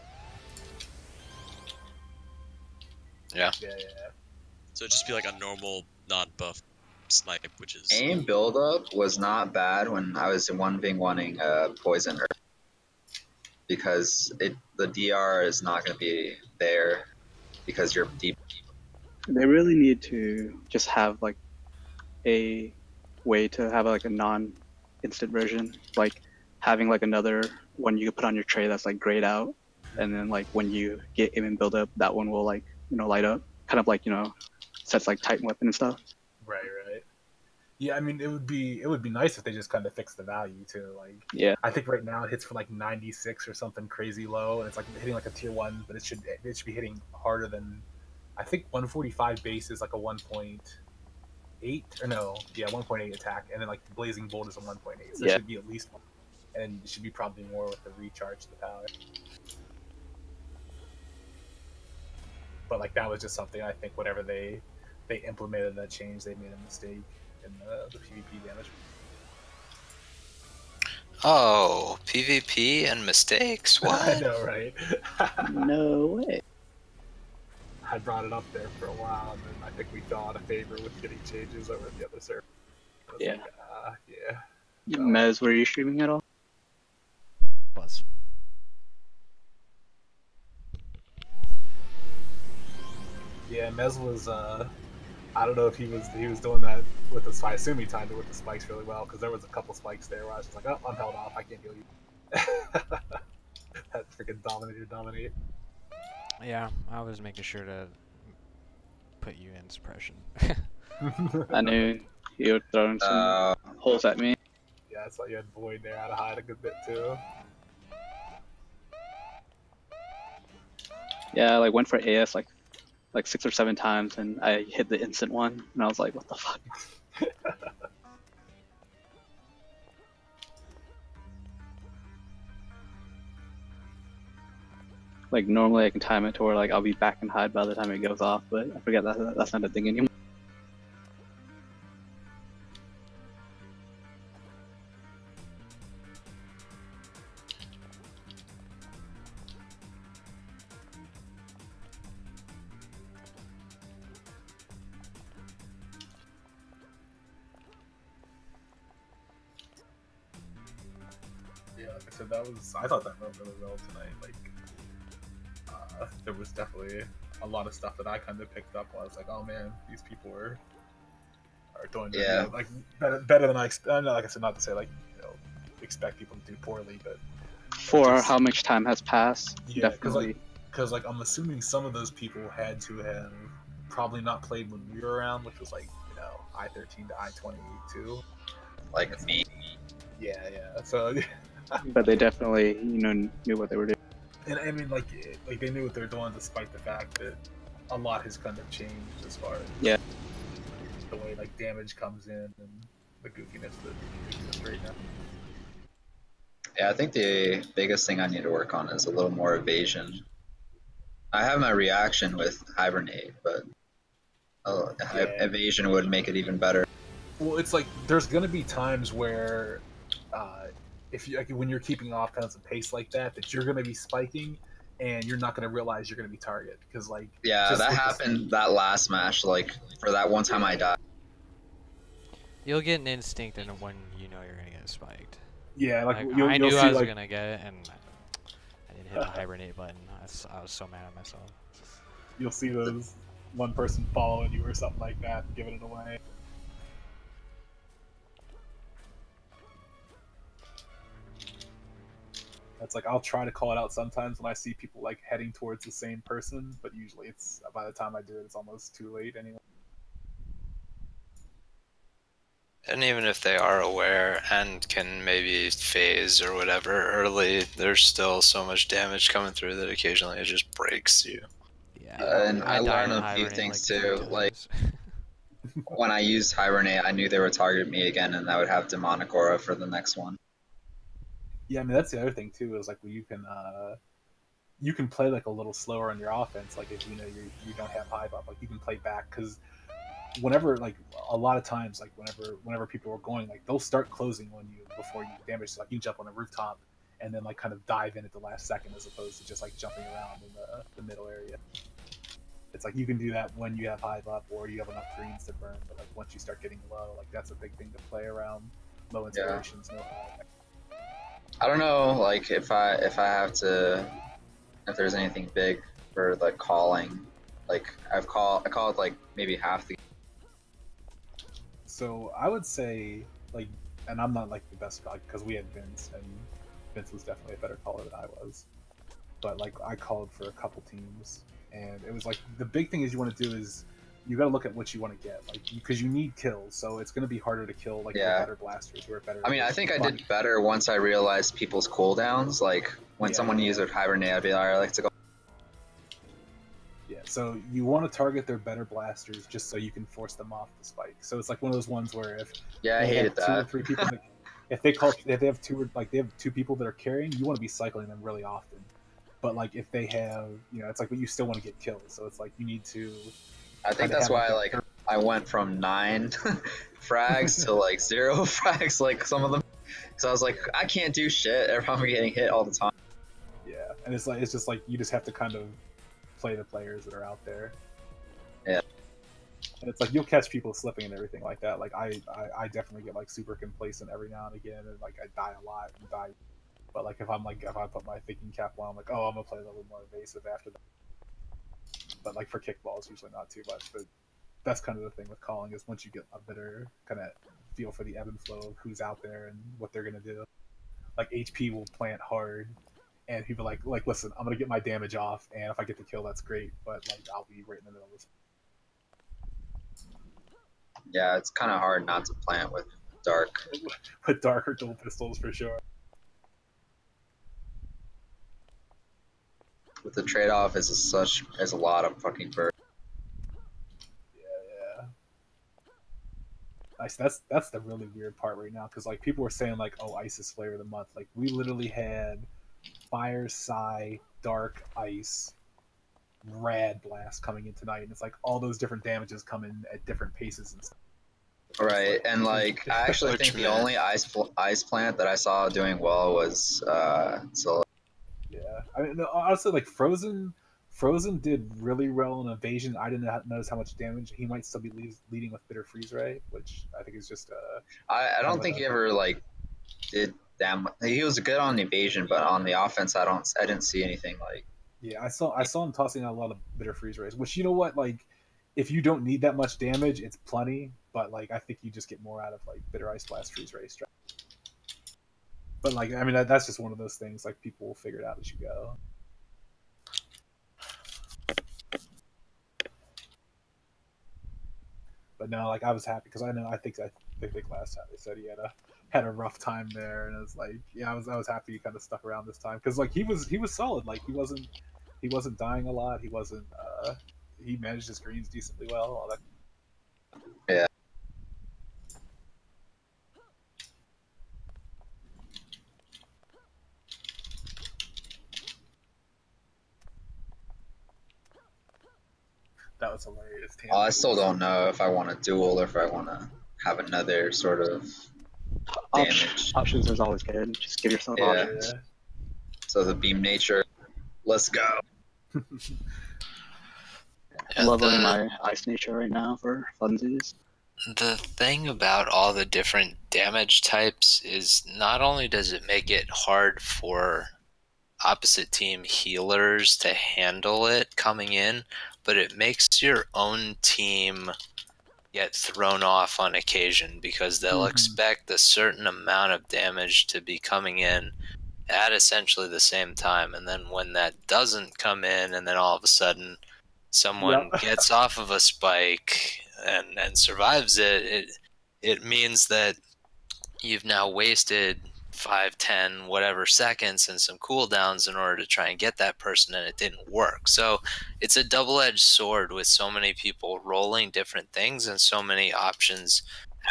[SPEAKER 6] Yeah.
[SPEAKER 16] So it'd just be like a normal non-buff snipe, which is
[SPEAKER 8] aim build up was not bad when I was 1v1ing Poison Earth, because the DR is not going to be there because you're deep.
[SPEAKER 9] They really need to just have like a way to have like a non-instant version, like having like another one you can put on your tray that's like grayed out, and then like when you get aim and build up, that one will like light up, kind of like sets like Titan weapon and stuff.
[SPEAKER 2] Right. Yeah, I mean it would be nice if they just kind of fix the value too. Like
[SPEAKER 9] yeah,
[SPEAKER 2] I think right now it hits for like 96 or something crazy low, and it's like hitting like a tier 1, but it should be hitting harder than. I think 145 base is like a 1.8 or no, yeah, 1.8 attack, and then like Blazing Bolt is a 1.8. So it should be at least 1, and it should be probably more with the recharge to the power. But like that was just something I think whenever they implemented that change, they made a mistake in the PvP damage.
[SPEAKER 6] Oh, PvP and mistakes? What?
[SPEAKER 2] I know, right?
[SPEAKER 9] No way.
[SPEAKER 2] I brought it up there for a while, and then I think we fell out of favor with getting changes over at the other server.
[SPEAKER 9] Yeah.
[SPEAKER 2] Like, yeah.
[SPEAKER 9] Mez, were you streaming at all?
[SPEAKER 11] Was.
[SPEAKER 2] Yeah, Mez was. I don't know if he was doing that with the. I assume he timed it with the spikes really well because there was a couple spikes there where I was just like, oh, I'm held off. I can't heal you. That freaking Dominator dominate.
[SPEAKER 11] Yeah, I was making sure to put you in suppression.
[SPEAKER 9] I knew you were throwing some holes at me.
[SPEAKER 2] Yeah, I saw you had Void there. I'd hide a good bit too.
[SPEAKER 9] Yeah, I like went for AS like 6 or 7 times, and I hit the instant one, and I was like, what the fuck? Like normally I can time it to where like I'll be back and hide by the time it goes off, but I forget that's not a thing anymore.
[SPEAKER 2] Yeah, like I said, I thought that went really well tonight. Like, there was definitely a lot of stuff that I kind of picked up. I was like, oh man, these people are doing like better than I expect. Like I said, not to say like expect people to do poorly, but
[SPEAKER 9] for just, how much time has passed,
[SPEAKER 2] yeah,
[SPEAKER 9] definitely.
[SPEAKER 2] Because like I'm assuming some of those people had to have probably not played when we were around, which was like I-13 to I-22.
[SPEAKER 8] Like me.
[SPEAKER 2] Yeah. So.
[SPEAKER 9] But they definitely knew what they were doing.
[SPEAKER 2] And I mean, like they knew what they were doing, despite the fact that a lot has kind of changed as far as the way like damage comes in and the goofiness that exists right now.
[SPEAKER 8] Yeah, I think the biggest thing I need to work on is a little more evasion. I have my reaction with Hibernate, but evasion would make it even better.
[SPEAKER 2] Well, it's like there's gonna be times where if you when you're keeping off kind of some pace like that you're gonna be spiking and you're not gonna realize you're gonna be target because like
[SPEAKER 8] that happened that last match, like for that one time I died.
[SPEAKER 11] You'll get an instinct and when you know you're gonna get spiked.
[SPEAKER 2] Yeah, like
[SPEAKER 11] I
[SPEAKER 2] you'll
[SPEAKER 11] knew
[SPEAKER 2] see,
[SPEAKER 11] I was
[SPEAKER 2] like,
[SPEAKER 11] gonna get it and I didn't hit the hibernate button. I was so mad at myself.
[SPEAKER 2] You'll see those one person following you or something like that and giving it away. It's like I'll try to call it out sometimes when I see people like heading towards the same person, but usually it's by the time I do it, it's almost too late anyway.
[SPEAKER 6] And even if they are aware and can maybe phase or whatever early, there's still so much damage coming through that occasionally it just breaks you.
[SPEAKER 11] Yeah,
[SPEAKER 8] and I learned a few things too. Like when I used Hibernate, I knew they would target me again, and I would have Demonic Aura for the next one.
[SPEAKER 2] Yeah, I mean that's the other thing too. Is like you can play like a little slower on your offense. Like if you know you don't have high buff, like you can play back because whenever like a lot of times like whenever people are going like they'll start closing on you before you damage. So, like you jump on a rooftop and then like kind of dive in at the last second as opposed to just like jumping around in the middle area. It's like you can do that when you have high buff or you have enough greens to burn. But like once you start getting low, like that's a big thing to play around. Low inspirations, no high.
[SPEAKER 8] I don't know, like if there's anything big for like calling, like I called like maybe half the.
[SPEAKER 2] So I would say like, and I'm not like the best guy because we had Vince and Vince was definitely a better caller than I was, but like I called for a couple teams and it was like the big thing is you want to do is you got to look at what you want to get, like because you need kills, so it's going to be harder to kill like the better blasters who are better.
[SPEAKER 8] I mean, I think I did better once I realized people's cooldowns. Like when someone used Hibernate, I'd be like, I like to go.
[SPEAKER 2] Yeah, so you want to target their better blasters just so you can force them off the spike. So it's like one of those ones where if
[SPEAKER 8] I hated that.
[SPEAKER 2] 2 or 3 people, if they have two people that are carrying, you want to be cycling them really often. But like if they have, you know, it's like, but you still want to get kills, so it's like you need to.
[SPEAKER 8] I think that's why like I went from 9 frags to like 0 frags, like some of them. So I was like, I can't do shit if I'm getting hit all the time.
[SPEAKER 2] Yeah, and it's like, it's just like you just have to kind of play the players that are out there.
[SPEAKER 8] Yeah.
[SPEAKER 2] And it's like you'll catch people slipping and everything like that. Like I definitely get like super complacent every now and again, and like I die a lot and die. But like if I put my thinking cap on, I'm like, oh, I'm gonna play a little more evasive after that. But like for kickballs, usually not too much. But that's kind of the thing with calling, is once you get a better kind of feel for the ebb and flow of who's out there and what they're gonna do. Like HP will plant hard, and people like listen, I'm gonna get my damage off, and if I get the kill, that's great. But like I'll be right in the middle of this.
[SPEAKER 8] Yeah, it's kind of hard not to plant with dark.
[SPEAKER 2] With dark or dual pistols for sure.
[SPEAKER 8] With the trade-off is a lot of fucking bird.
[SPEAKER 2] Yeah. Nice. That's the really weird part right now, because like people were saying like, oh, ice is flavor of the month. Like we literally had fire, psy, dark, ice, rad blast coming in tonight, and it's like all those different damages come in at different paces and stuff.
[SPEAKER 8] Right, and like I actually think the only ice plant that I saw doing well was Solar.
[SPEAKER 2] Yeah, I mean, no, honestly, like Frozen did really well in evasion. I didn't notice how much damage. He might still be leading with bitter freeze ray, which I think is just
[SPEAKER 8] I don't think he ever like did that much. He was good on evasion, but on the offense, I didn't see anything like.
[SPEAKER 2] Yeah, I saw him tossing out a lot of bitter freeze rays, which, you know what, like if you don't need that much damage, it's plenty. But like I think you just get more out of like bitter ice blast freeze ray strat. But like I mean that's just one of those things, like people will figure it out as you go. But no, like I was happy because I think last time they said he had a rough time there, and it was like, yeah, I was happy he kind of stuck around this time, because like he was solid. Like he wasn't dying a lot. He managed his greens decently well. All that.
[SPEAKER 8] Yeah.
[SPEAKER 2] That was hilarious.
[SPEAKER 8] I still don't know if I want to duel or if I want to have another sort of damage.
[SPEAKER 9] Options is always good. Just give yourself options.
[SPEAKER 8] So the beam nature, let's go.
[SPEAKER 9] Leveling my ice nature right now for funsies.
[SPEAKER 6] The thing about all the different damage types is not only does it make it hard for opposite team healers to handle it coming in, but it makes your own team get thrown off on occasion, because they'll expect a certain amount of damage to be coming in at essentially the same time, and then when that doesn't come in, and then all of a sudden someone gets off of a spike and survives it, it means that you've now wasted 5, 10, whatever seconds and some cooldowns in order to try and get that person, and it didn't work. So it's a double-edged sword with so many people rolling different things and so many options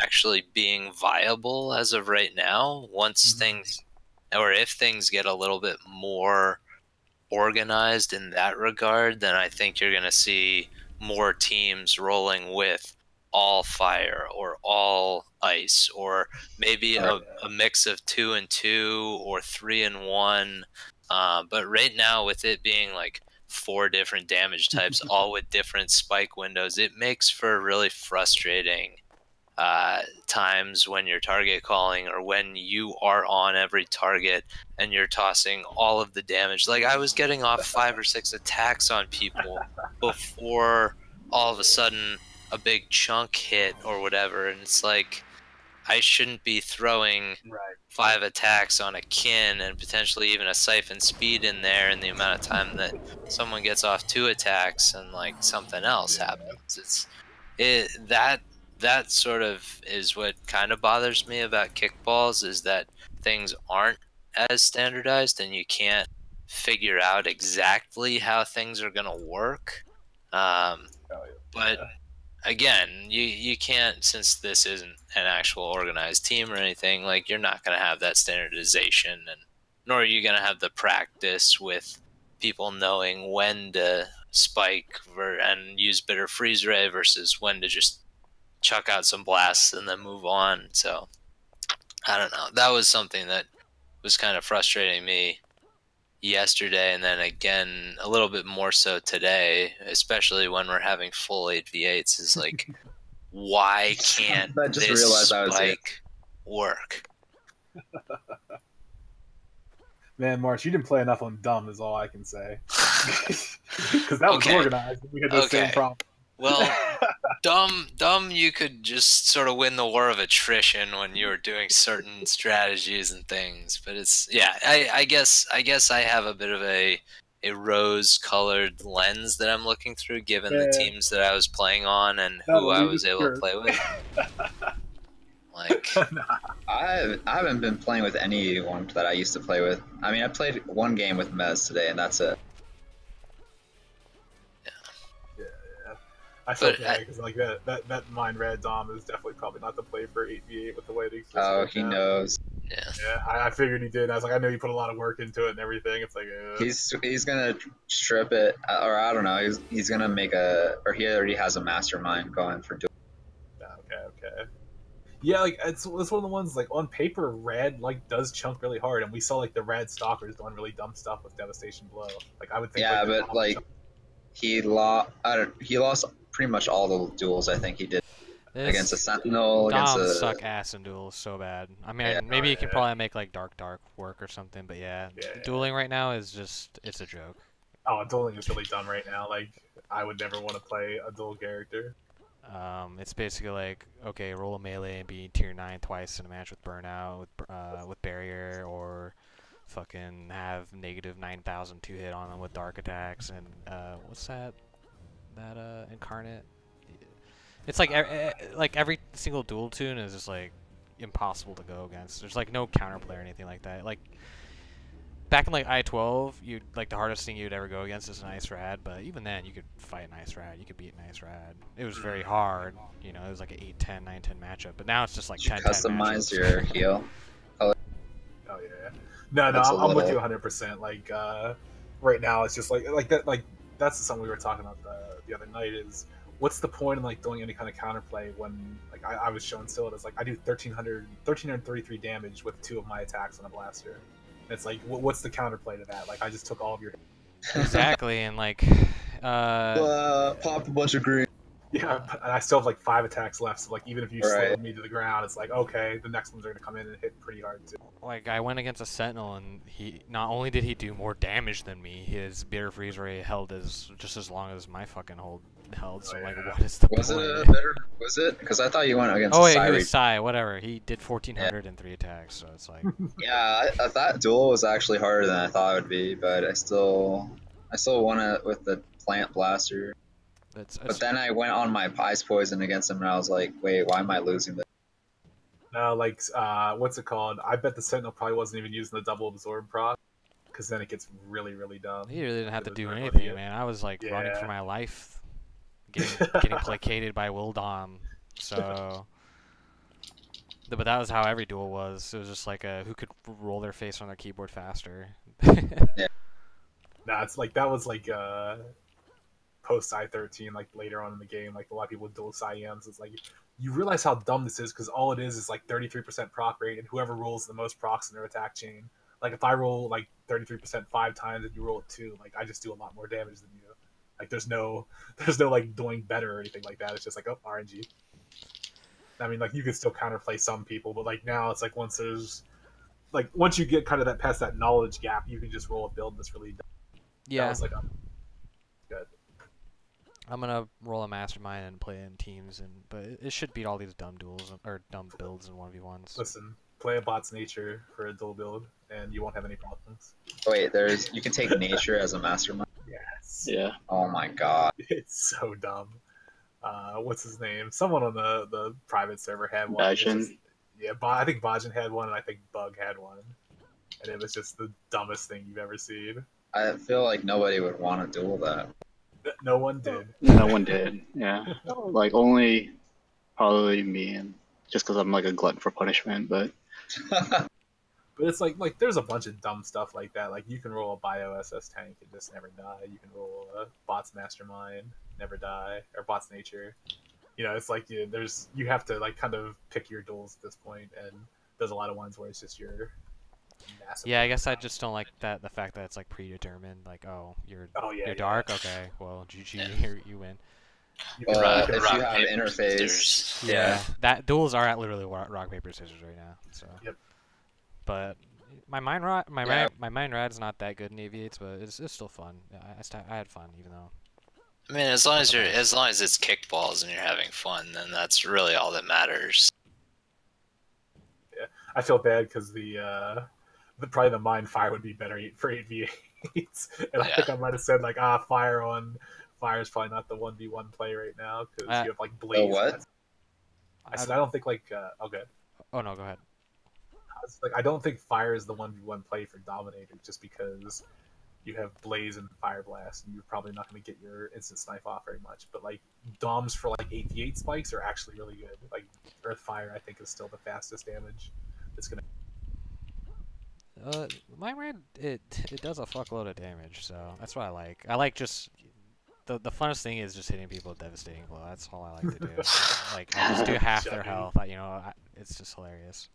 [SPEAKER 6] actually being viable as of right now. Once things, or if things get a little bit more organized in that regard, then I think you're going to see more teams rolling with all fire or all ice, or maybe a mix of 2 and 2 or 3 and 1. But right now, with it being like 4 different damage types, all with different spike windows, it makes for really frustrating times when you're target calling, or when you are on every target and you're tossing all of the damage. Like I was getting off 5 or 6 attacks on people before all of a sudden a big chunk hit or whatever, and it's like I shouldn't be throwing 5 attacks on a kin and potentially even a siphon speed in there in the amount of time that someone gets off 2 attacks and like something else happens. That sort of is what kind of bothers me about kickballs, is that things aren't as standardized and you can't figure out exactly how things are going to work. But again, you can't, since this isn't an actual organized team or anything, like you're not going to have that standardization, and nor are you going to have the practice with people knowing when to spike and use bitter freeze ray versus when to just chuck out some blasts and then move on. So I don't know. That was something that was kind of frustrating me yesterday, and then again a little bit more so today, especially when we're having full 8v8s. Is like, why can't this spike work?
[SPEAKER 2] Man, March, you didn't play enough on dumb is all I can say. Because that was organized. We had the same problem.
[SPEAKER 6] Well, dumb, you could just sort of win the war of attrition when you were doing certain strategies and things. But it's, yeah, I guess I have a bit of a rose-colored lens that I'm looking through, given the teams that I was playing on and who I was able to play with. Like,
[SPEAKER 8] I haven't been playing with anyone that I used to play with. I mean, I played one game with Mez today, and that's it.
[SPEAKER 2] I feel bad because like that Mind Red Dom is definitely probably not the play for 8v8 with the way it exists.
[SPEAKER 8] Oh, he knows.
[SPEAKER 6] Yeah,
[SPEAKER 2] I figured he did. I was like, I know you put a lot of work into it and everything. It's like
[SPEAKER 8] he's gonna strip it, or I don't know. He's gonna make or he already has a mastermind going for doing.
[SPEAKER 2] Okay. Yeah, like it's one of the ones like on paper, Red like does chunk really hard, and we saw like the Red Stalkers doing really dumb stuff with Devastation Blow. Like I would think.
[SPEAKER 8] Yeah, but like he lost pretty much all the duels I think he did against a Sentinel.
[SPEAKER 11] Doms suck ass in duels so bad. I mean, maybe you can probably make like Dark work or something, but dueling right now is just, it's a joke.
[SPEAKER 2] Oh, dueling is really dumb right now. Like I would never want to play a duel character.
[SPEAKER 11] It's basically like, okay, roll a melee and be tier 9 twice in a match with Burnout, with Barrier, or fucking have negative 9,000 2-hit on them with Dark attacks, and what's that Incarnate? It's like every single duel tune is just like impossible to go against. There's like no counterplay or anything like that. Like back in like I-12, you'd like the hardest thing you'd ever go against is an Ice Rad, but even then you could fight an Ice Rad, you could beat an Ice Rad. It was very hard, you know, it was like an 8-10, 9-10 matchup, but now it's just like 10-10
[SPEAKER 8] customize your heal.
[SPEAKER 2] Oh yeah. No, I'm with you 100%. Like right now it's just like that, like that's something we were talking about the other night is what's the point in like doing any kind of counterplay when like I was showing Scylla as like I do 1333 damage with 2 of my attacks on a blaster. And it's like what's the counterplay to that? Like I just took all of your
[SPEAKER 11] exactly, and like
[SPEAKER 8] pop a bunch of green.
[SPEAKER 2] Yeah, and I still have like 5 attacks left, so like even if you slow me to the ground, it's like okay, the next ones are gonna come in and hit pretty hard too.
[SPEAKER 11] Like I went against a Sentinel, and he not only did he do more damage than me, his bitter freeze ray held just as long as my fucking hold held. So like, what is the point?
[SPEAKER 8] Was it? Because I thought you went against.
[SPEAKER 11] Oh wait, he was Psy. Whatever. He did 1,403 attacks, so it's like.
[SPEAKER 8] Yeah, that duel was actually harder than I thought it would be, but I still won it with the plant blaster. But then I went on my Ice Poison against him, and I was like, wait, why am I losing this?
[SPEAKER 2] No, like, what's it called? I bet the Sentinel probably wasn't even using the double absorb proc, because then it gets really, really dumb.
[SPEAKER 11] He really didn't have to do anything, man. I was like running for my life, getting placated by Wildom. So, but that was how every duel was. It was just like who could roll their face on their keyboard faster.
[SPEAKER 2] Yeah. Nah, it's like that was like post I-13, like later on in the game, like a lot of people with dual Psyems. It's like you realize how dumb this is because all it is like 33% proc rate, and whoever rolls the most procs in their attack chain. Like if I roll like 33% 5 times and you roll it 2, like I just do a lot more damage than you. Like there's no like doing better or anything like that. It's just like RNG. I mean, like you could still counterplay some people, but like now it's like once you get kind of that past that knowledge gap, you can just roll a build that's really dumb.
[SPEAKER 11] Yeah.
[SPEAKER 2] That was like good.
[SPEAKER 11] I'm gonna roll a mastermind and play in teams, but it should beat all these dumb duels or dumb builds in 1v1s.
[SPEAKER 2] Listen, play a bot's nature for a dual build, and you won't have any problems.
[SPEAKER 8] Wait, you can take nature as a mastermind.
[SPEAKER 2] Yes.
[SPEAKER 9] Yeah.
[SPEAKER 8] Oh my god.
[SPEAKER 2] It's so dumb. What's his name? Someone on the private server had one.
[SPEAKER 9] Bajan.
[SPEAKER 2] Yeah, I think Bajan had one, and I think Bug had one, and it was just the dumbest thing you've ever seen.
[SPEAKER 8] I feel like nobody would want to duel that.
[SPEAKER 2] No one did.
[SPEAKER 9] No one did. Yeah, like only probably me, and just because I'm like a glutton for punishment. But
[SPEAKER 2] But it's like there's a bunch of dumb stuff like that. Like you can roll a Bio SS tank and just never die. You can roll a Bots Mastermind, never die, or Bots Nature. You know, it's like you have to like kind of pick your duels at this point, and there's a lot of ones where it's just your massive.
[SPEAKER 11] Yeah, I guess I just don't like the fact that it's like predetermined. Like, oh, you're dark. Okay, well, GG, you win.
[SPEAKER 8] If you have interface,
[SPEAKER 11] yeah, that duels are at literally rock paper scissors right now. So.
[SPEAKER 2] Yep.
[SPEAKER 11] But my mind rad's not that good in Aviates, but it's still fun. I had fun, even though.
[SPEAKER 6] I mean, as long as it's kickballs and you're having fun, then that's really all that matters.
[SPEAKER 2] Yeah, I feel bad because probably the Mind Fire would be better for 8v8s, and I think I might have said like Fire is probably not the 1v1 play right now because you have like Blaze.
[SPEAKER 8] What?
[SPEAKER 2] I said I don't think like okay.
[SPEAKER 11] Oh no, go ahead.
[SPEAKER 2] I don't think Fire is the 1v1 play for Dominator just because you have Blaze and Fire Blast, and you're probably not going to get your instant snipe off very much. But like Doms for like 8v8 spikes are actually really good. Like Earth Fire, I think, is still the fastest damage. It's gonna.
[SPEAKER 11] My red it does a fuckload of damage, so that's what I like. I like just the funnest thing is just hitting people with devastating blow. That's all I like to do. Like I just do half their health. It's just hilarious.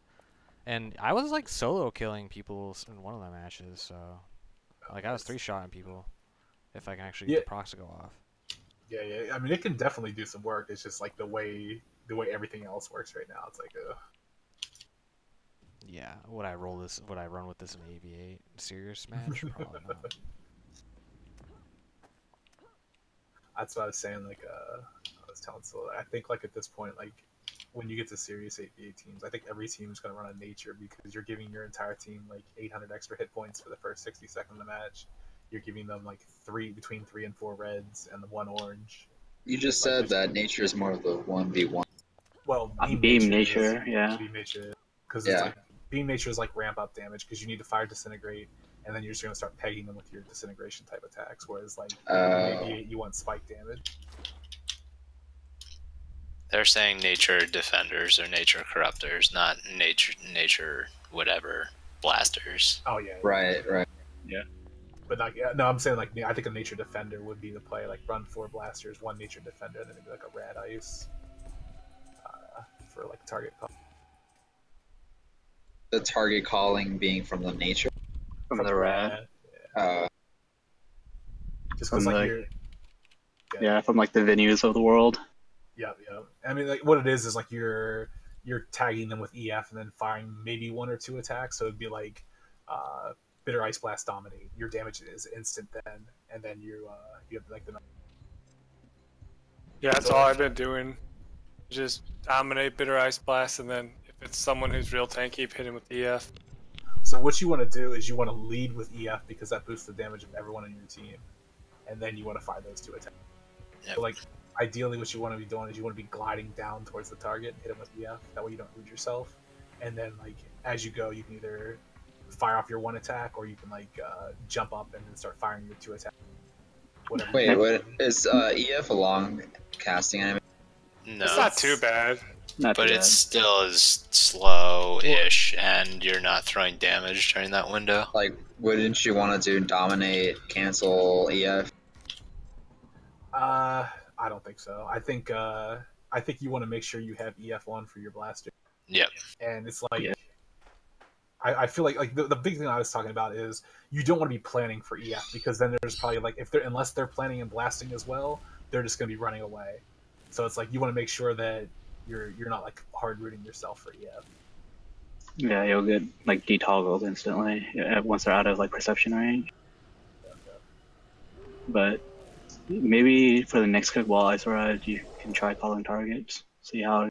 [SPEAKER 11] And I was like solo killing people in one of the matches, so like I was 3-shotting people if I can actually get the procs to go off.
[SPEAKER 2] Yeah. I mean, it can definitely do some work. It's just like the way everything else works right now. It's like
[SPEAKER 11] Yeah, would I run with this in an AV8 serious match? Probably not.
[SPEAKER 2] That's what I was saying. Like I was telling Solo, I think like at this point, like when you get to serious 8v8 teams, I think every team is going to run a Nature because you're giving your entire team like 800 extra hit points for the first 60 seconds of the match. You're giving them like between 3 and 4 reds and the 1 orange.
[SPEAKER 8] You just said that Nature is more of the 1v1.
[SPEAKER 2] Well,
[SPEAKER 9] Beam Nature, yeah.
[SPEAKER 2] Beam Nature, because it's like Beam Nature is like ramp up damage because you need to fire Disintegrate, and then you're just going to start pegging them with your Disintegration type attacks. Whereas like you want spike damage.
[SPEAKER 6] They're saying Nature Defenders or Nature Corruptors, not Nature whatever blasters.
[SPEAKER 2] Oh yeah.
[SPEAKER 8] Right.
[SPEAKER 2] Yeah. But like, no, I'm saying like I think a Nature Defender would be the play. Like run 4 blasters, 1 Nature Defender, and then maybe like a Rad Ice for like target call.
[SPEAKER 8] The target calling being from the Nature.
[SPEAKER 9] From the Rad.
[SPEAKER 2] Just because like you're.
[SPEAKER 9] From like the venues of the world.
[SPEAKER 2] Yeah. I mean, like what it is like you're tagging them with EF and then firing maybe 1 or 2 attacks. So it'd be like Bitter Ice Blast Dominate. Your damage is instant then, and then you have like the.
[SPEAKER 12] Yeah, that's all I've been doing. Just dominate Bitter Ice Blast, and then if it's someone who's real tanky, hit him with EF.
[SPEAKER 2] So what you want to do is you want to lead with EF because that boosts the damage of everyone on your team, and then you want to fire those 2 attacks.
[SPEAKER 6] Yep.
[SPEAKER 2] So like ideally, what you want to be doing is you want to be gliding down towards the target, hit him with EF. That way you don't lose yourself, and then like as you go, you can either fire off your 1 attack, or you can like jump up and then start firing your 2 attacks. Whatever.
[SPEAKER 8] Wait, what is EF a long casting enemy?
[SPEAKER 6] No,
[SPEAKER 12] it's not too bad.
[SPEAKER 6] But it still is slow-ish, and you're not throwing damage during that window.
[SPEAKER 8] Like, wouldn't you want to do dominate, cancel EF?
[SPEAKER 2] I don't think so. I think you want to make sure you have EF on for your blaster.
[SPEAKER 6] Yep.
[SPEAKER 2] And it's like. Yeah. I feel like the big thing I was talking about is you don't want to be planning for EF because then there's probably like unless they're planning and blasting as well, they're just going to be running away. So it's like you want to make sure that you're not like hard rooting yourself for EF.
[SPEAKER 9] Yeah, you'll get like detoggled instantly once they're out of like perception range. But maybe for the next kickball ice ride, you can try calling targets. See how.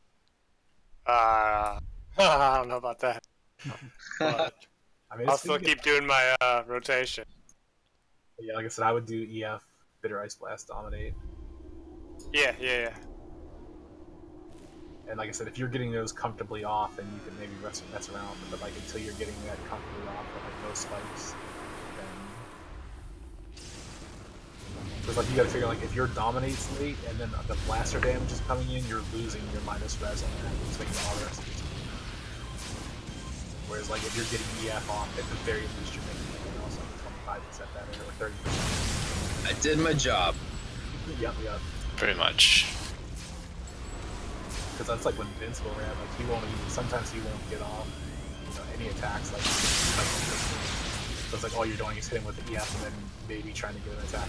[SPEAKER 12] I don't know about that. But
[SPEAKER 2] I mean,
[SPEAKER 12] I'll still keep doing my rotation.
[SPEAKER 2] Yeah, like I said, I would do EF, Bitter Ice Blast, Dominate.
[SPEAKER 12] Yeah.
[SPEAKER 2] And like I said, if you're getting those comfortably off, then you can maybe mess around with them. But like until you're getting that comfortably off with like no spikes, then because like you gotta figure like if your dominates late and then the blaster damage is coming in, you're losing your minus res on that. It's making all the rest of your team. Whereas like if you're getting EF off, at the very least you're making also like 25% better or 30%.
[SPEAKER 8] I did my job.
[SPEAKER 2] Yep.
[SPEAKER 6] Pretty much.
[SPEAKER 2] Because that's like when Vince will ran, like he won't even, sometimes he won't get off, any attacks like so it's like all you're doing is hitting with the EF and then maybe trying to get an attack.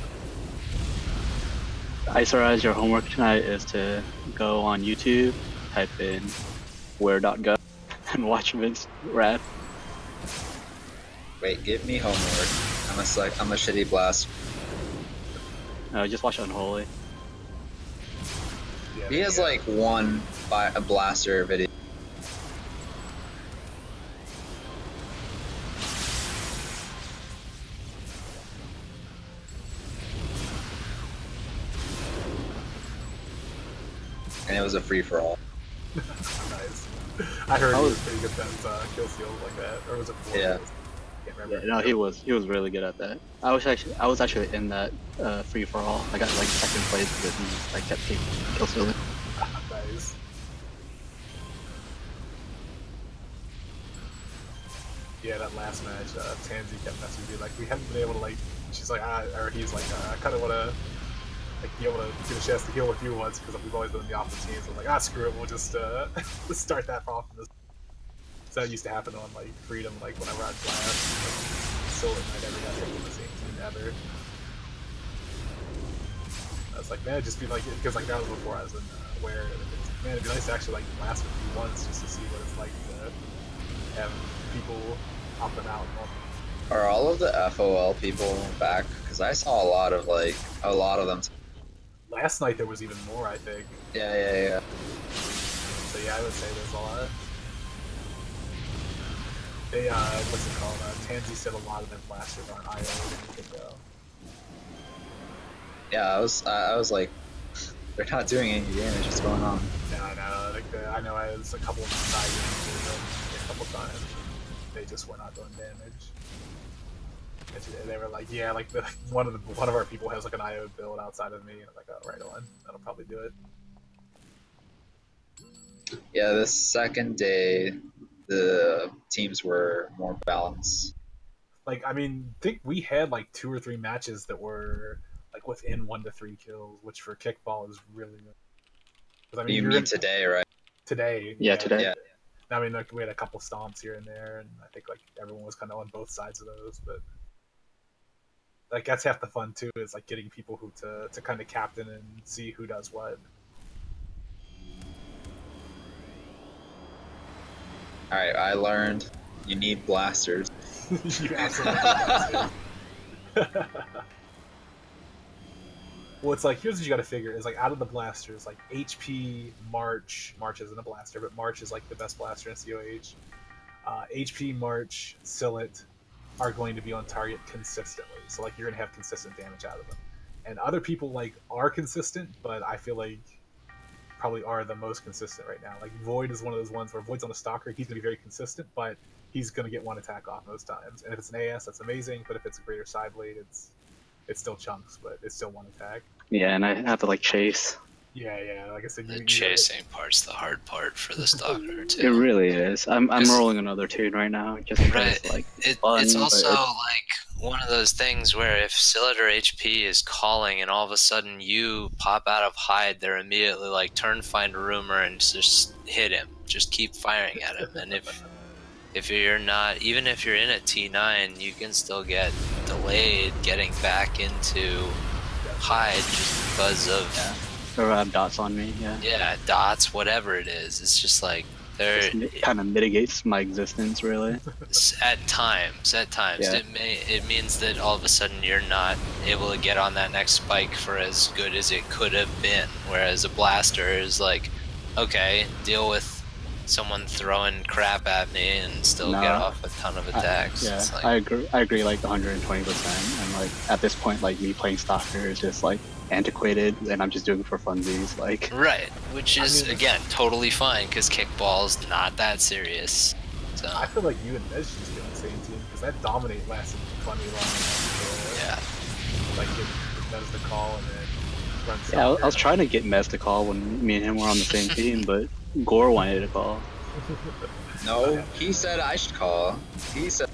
[SPEAKER 9] Isorise, your homework tonight is to go on YouTube, type in where.go, and watch Vince rap.
[SPEAKER 8] Wait, give me homework. I'm a shitty blaster.
[SPEAKER 9] No, just watch Unholy.
[SPEAKER 2] Yeah,
[SPEAKER 8] He has like one a blaster video. And it was a free-for-all.
[SPEAKER 2] Nice. I heard he was pretty good at kill steals like that, or was it 4
[SPEAKER 8] Yeah.
[SPEAKER 2] kills? Can't remember.
[SPEAKER 9] Yeah, no, he was really good at that. I was actually in that free for all. I got like second place because he like kept taking kill stealing.
[SPEAKER 2] Nice. Yeah, that last match, Tansy kept messaging me like, we haven't been able to like. She's like, or he's like, I kind of want to like be able to get a chance to heal with you once because we've always been in the opposite teams. So I'm like, screw it, we'll just start that off. So that used to happen on like Freedom, like whenever I'd blast. Like, so I never got hit with the same team ever. I was like, man, it'd just be like, because like that was before I was in Aware. Man, it'd be nice to actually like blast with you once just to see what it's like to have people hopping out.
[SPEAKER 8] Are all of the FOL people back? Because I saw a lot of them.
[SPEAKER 2] Last night there was even more, I think.
[SPEAKER 8] Yeah.
[SPEAKER 2] So yeah, I would say there's a lot. They, what's it called? Tansy said a lot of their blasters aren't IO or anything though.
[SPEAKER 8] Yeah, I was like, they're not doing any damage. What's going on?
[SPEAKER 2] No. Like I know I was a couple of side games a couple times. They just were not doing damage. And they were like, yeah, like one of our people has like an IO build outside of me, and I'm like, oh, right on. That'll probably do it.
[SPEAKER 8] Yeah, the second day, the teams were more balanced.
[SPEAKER 2] Like, I mean, I think we had like 2 or 3 matches that were like within 1 to 3 kills, which for kickball is really good. I mean,
[SPEAKER 8] you mean today, right?
[SPEAKER 2] Today.
[SPEAKER 9] Yeah, today.
[SPEAKER 8] Yeah.
[SPEAKER 2] I mean, like, we had a couple stomps here and there, and I think like everyone was kind of on both sides of those, but like that's half the fun too, is like getting people who to kind of captain and see who does what.
[SPEAKER 8] Alright, I learned you need blasters.
[SPEAKER 2] You absolutely need blasters. Well, it's like, here's what you gotta figure, is like out of the blasters, like HP, March isn't a blaster, but March is like the best blaster in COH. HP, March, Sillet are going to be on target consistently. So like you're gonna have consistent damage out of them. And other people like are consistent, but I feel like probably are the most consistent right now. Like Void is one of those ones where Void's on a stalker, he's gonna be very consistent, but he's gonna get 1 attack off most times. And if it's an AS, that's amazing, but if it's a greater side blade, it's still chunks, but it's still 1 attack.
[SPEAKER 9] Yeah, and I have to like chase.
[SPEAKER 2] Yeah. Like I said,
[SPEAKER 6] The chasing part's the hard part for the stalker too.
[SPEAKER 9] It really is. I'm rolling another tune right now, just because like it's fun,
[SPEAKER 6] it's also like one of those things where if Sillet or HP is calling and all of a sudden you pop out of hide, they're immediately like turn, find a rumor, and just hit him. Just keep firing at him. And if you're not, even if you're in a T9, you can still get delayed getting back into hide just because of
[SPEAKER 9] or have dots on me.
[SPEAKER 6] Yeah, dots, whatever it is. It's just like they're
[SPEAKER 9] kind of mitigates my existence, really.
[SPEAKER 6] At times,
[SPEAKER 9] Yeah.
[SPEAKER 6] it means that all of a sudden you're not able to get on that next spike for as good as it could have been. Whereas a blaster is like, okay, deal with someone throwing crap at me and still get off a ton of attacks.
[SPEAKER 9] Like, I agree like 120%. And like at this point, like me playing stalker is just like antiquated, and I'm just doing it for funsies. Like
[SPEAKER 6] right, which is again totally fine because kickball's not that serious. So
[SPEAKER 2] I feel like you and Mez should be on the same team because that Dominate lasted plenty long enough. Like give Mez the call and then run.
[SPEAKER 9] Yeah, I was trying to get Mez to call when me and him were on the same team, but Gore wanted to call.
[SPEAKER 8] No, he said I should call. He said.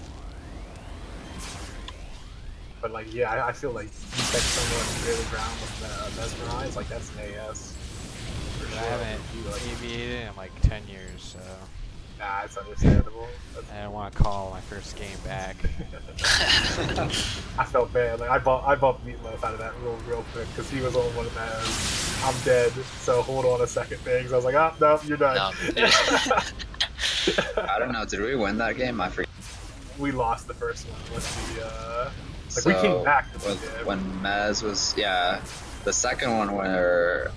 [SPEAKER 2] But like, yeah, I feel like you catch someone near the ground with mesmerized, like that's an AS. For
[SPEAKER 11] I
[SPEAKER 2] sure.
[SPEAKER 11] haven't EV'd in like 10 years, so.
[SPEAKER 2] Nah, it's understandable.
[SPEAKER 11] I didn't want to call my first game back.
[SPEAKER 2] I felt bad. Like I bumped Meatloaf out of that real quick because he was on one of those. I'm dead. So hold on a second things. I was like, ah, no, you're done.
[SPEAKER 6] No.
[SPEAKER 8] I don't know. Did we win that game? I forget.
[SPEAKER 2] We lost the first one with the. Like
[SPEAKER 8] So,
[SPEAKER 2] we came back.
[SPEAKER 8] When Mez was, yeah, the second one where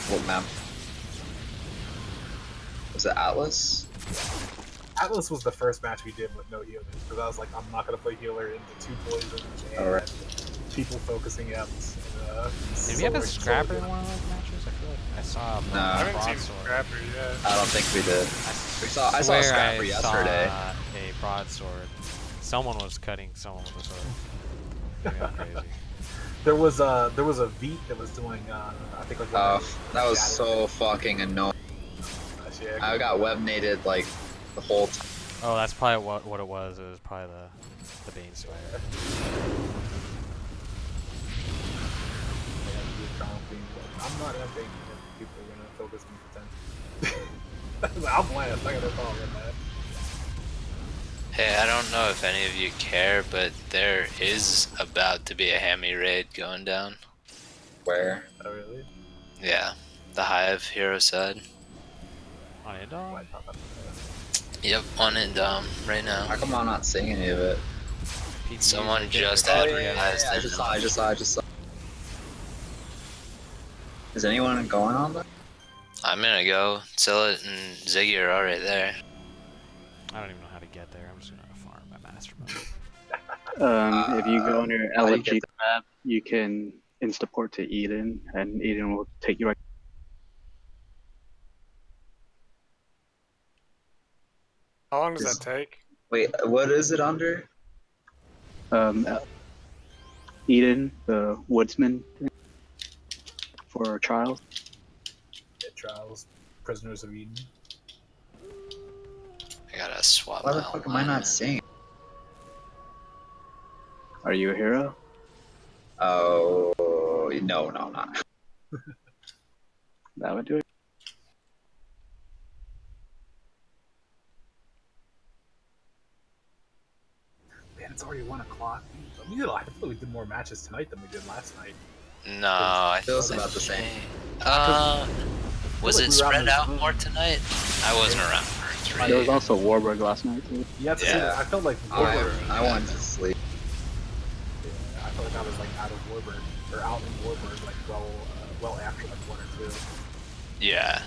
[SPEAKER 8] what map? Was it Atlas?
[SPEAKER 2] Atlas was the first match we did with no healers because I was like, I'm not gonna play healer into 2 poisons and people focusing out.
[SPEAKER 11] Did we have a scrapper in one of those matches? I feel like I saw a broadsword.
[SPEAKER 8] I don't think we did. I saw a scrapper yesterday.
[SPEAKER 11] A broadsword. Someone was cutting someone with a sword. Yeah, crazy.
[SPEAKER 2] There was a Veet that was doing I think like.
[SPEAKER 8] That was so fucking annoying. I got web-nated like the whole time.
[SPEAKER 11] Oh, that's probably what it was. It was probably the Bane Spider.
[SPEAKER 2] I'm not thinking that people are gonna focus me for 10. I'll blast. I got no problem with that.
[SPEAKER 6] Hey, I don't know if any of you care, but there is about to be a Hammy raid going down.
[SPEAKER 8] Where?
[SPEAKER 2] Oh, really?
[SPEAKER 6] Yeah, the Hive hero side.
[SPEAKER 11] On Indom?
[SPEAKER 6] Yep, on Indom right now.
[SPEAKER 8] How come I'm not seeing any of it?
[SPEAKER 6] Someone just advertised it.
[SPEAKER 8] I just saw. Is anyone going on there?
[SPEAKER 6] I'm gonna go. Zillit and Ziggy are already there.
[SPEAKER 11] I don't even know how to get there. I'm just gonna farm my master mode.
[SPEAKER 9] If you go on your LFG tab, you can insta-port to Eden, and Eden will take you right.
[SPEAKER 12] How long does that take?
[SPEAKER 8] Wait, what is it under?
[SPEAKER 9] Eden, the woodsman for trials.
[SPEAKER 2] Yeah, trials, prisoners of Eden.
[SPEAKER 6] I gotta swap.
[SPEAKER 8] Why the fuck am I not seeing?
[SPEAKER 9] Are you a hero?
[SPEAKER 8] Oh no, I'm not.
[SPEAKER 9] That would do it.
[SPEAKER 2] Man, it's already 1 o'clock. I feel like we did more matches tonight than we did last night.
[SPEAKER 6] No, I
[SPEAKER 8] feel about the same.
[SPEAKER 6] Was it spread out more tonight? I wasn't around for 3.
[SPEAKER 9] There was also Warburg last night too.
[SPEAKER 2] Yeah, I felt like Warburg.
[SPEAKER 8] I wanted to sleep.
[SPEAKER 2] Yeah, I felt like I was like out of Warburg or out in Warburg like well after like 1 or 2.
[SPEAKER 6] Yeah.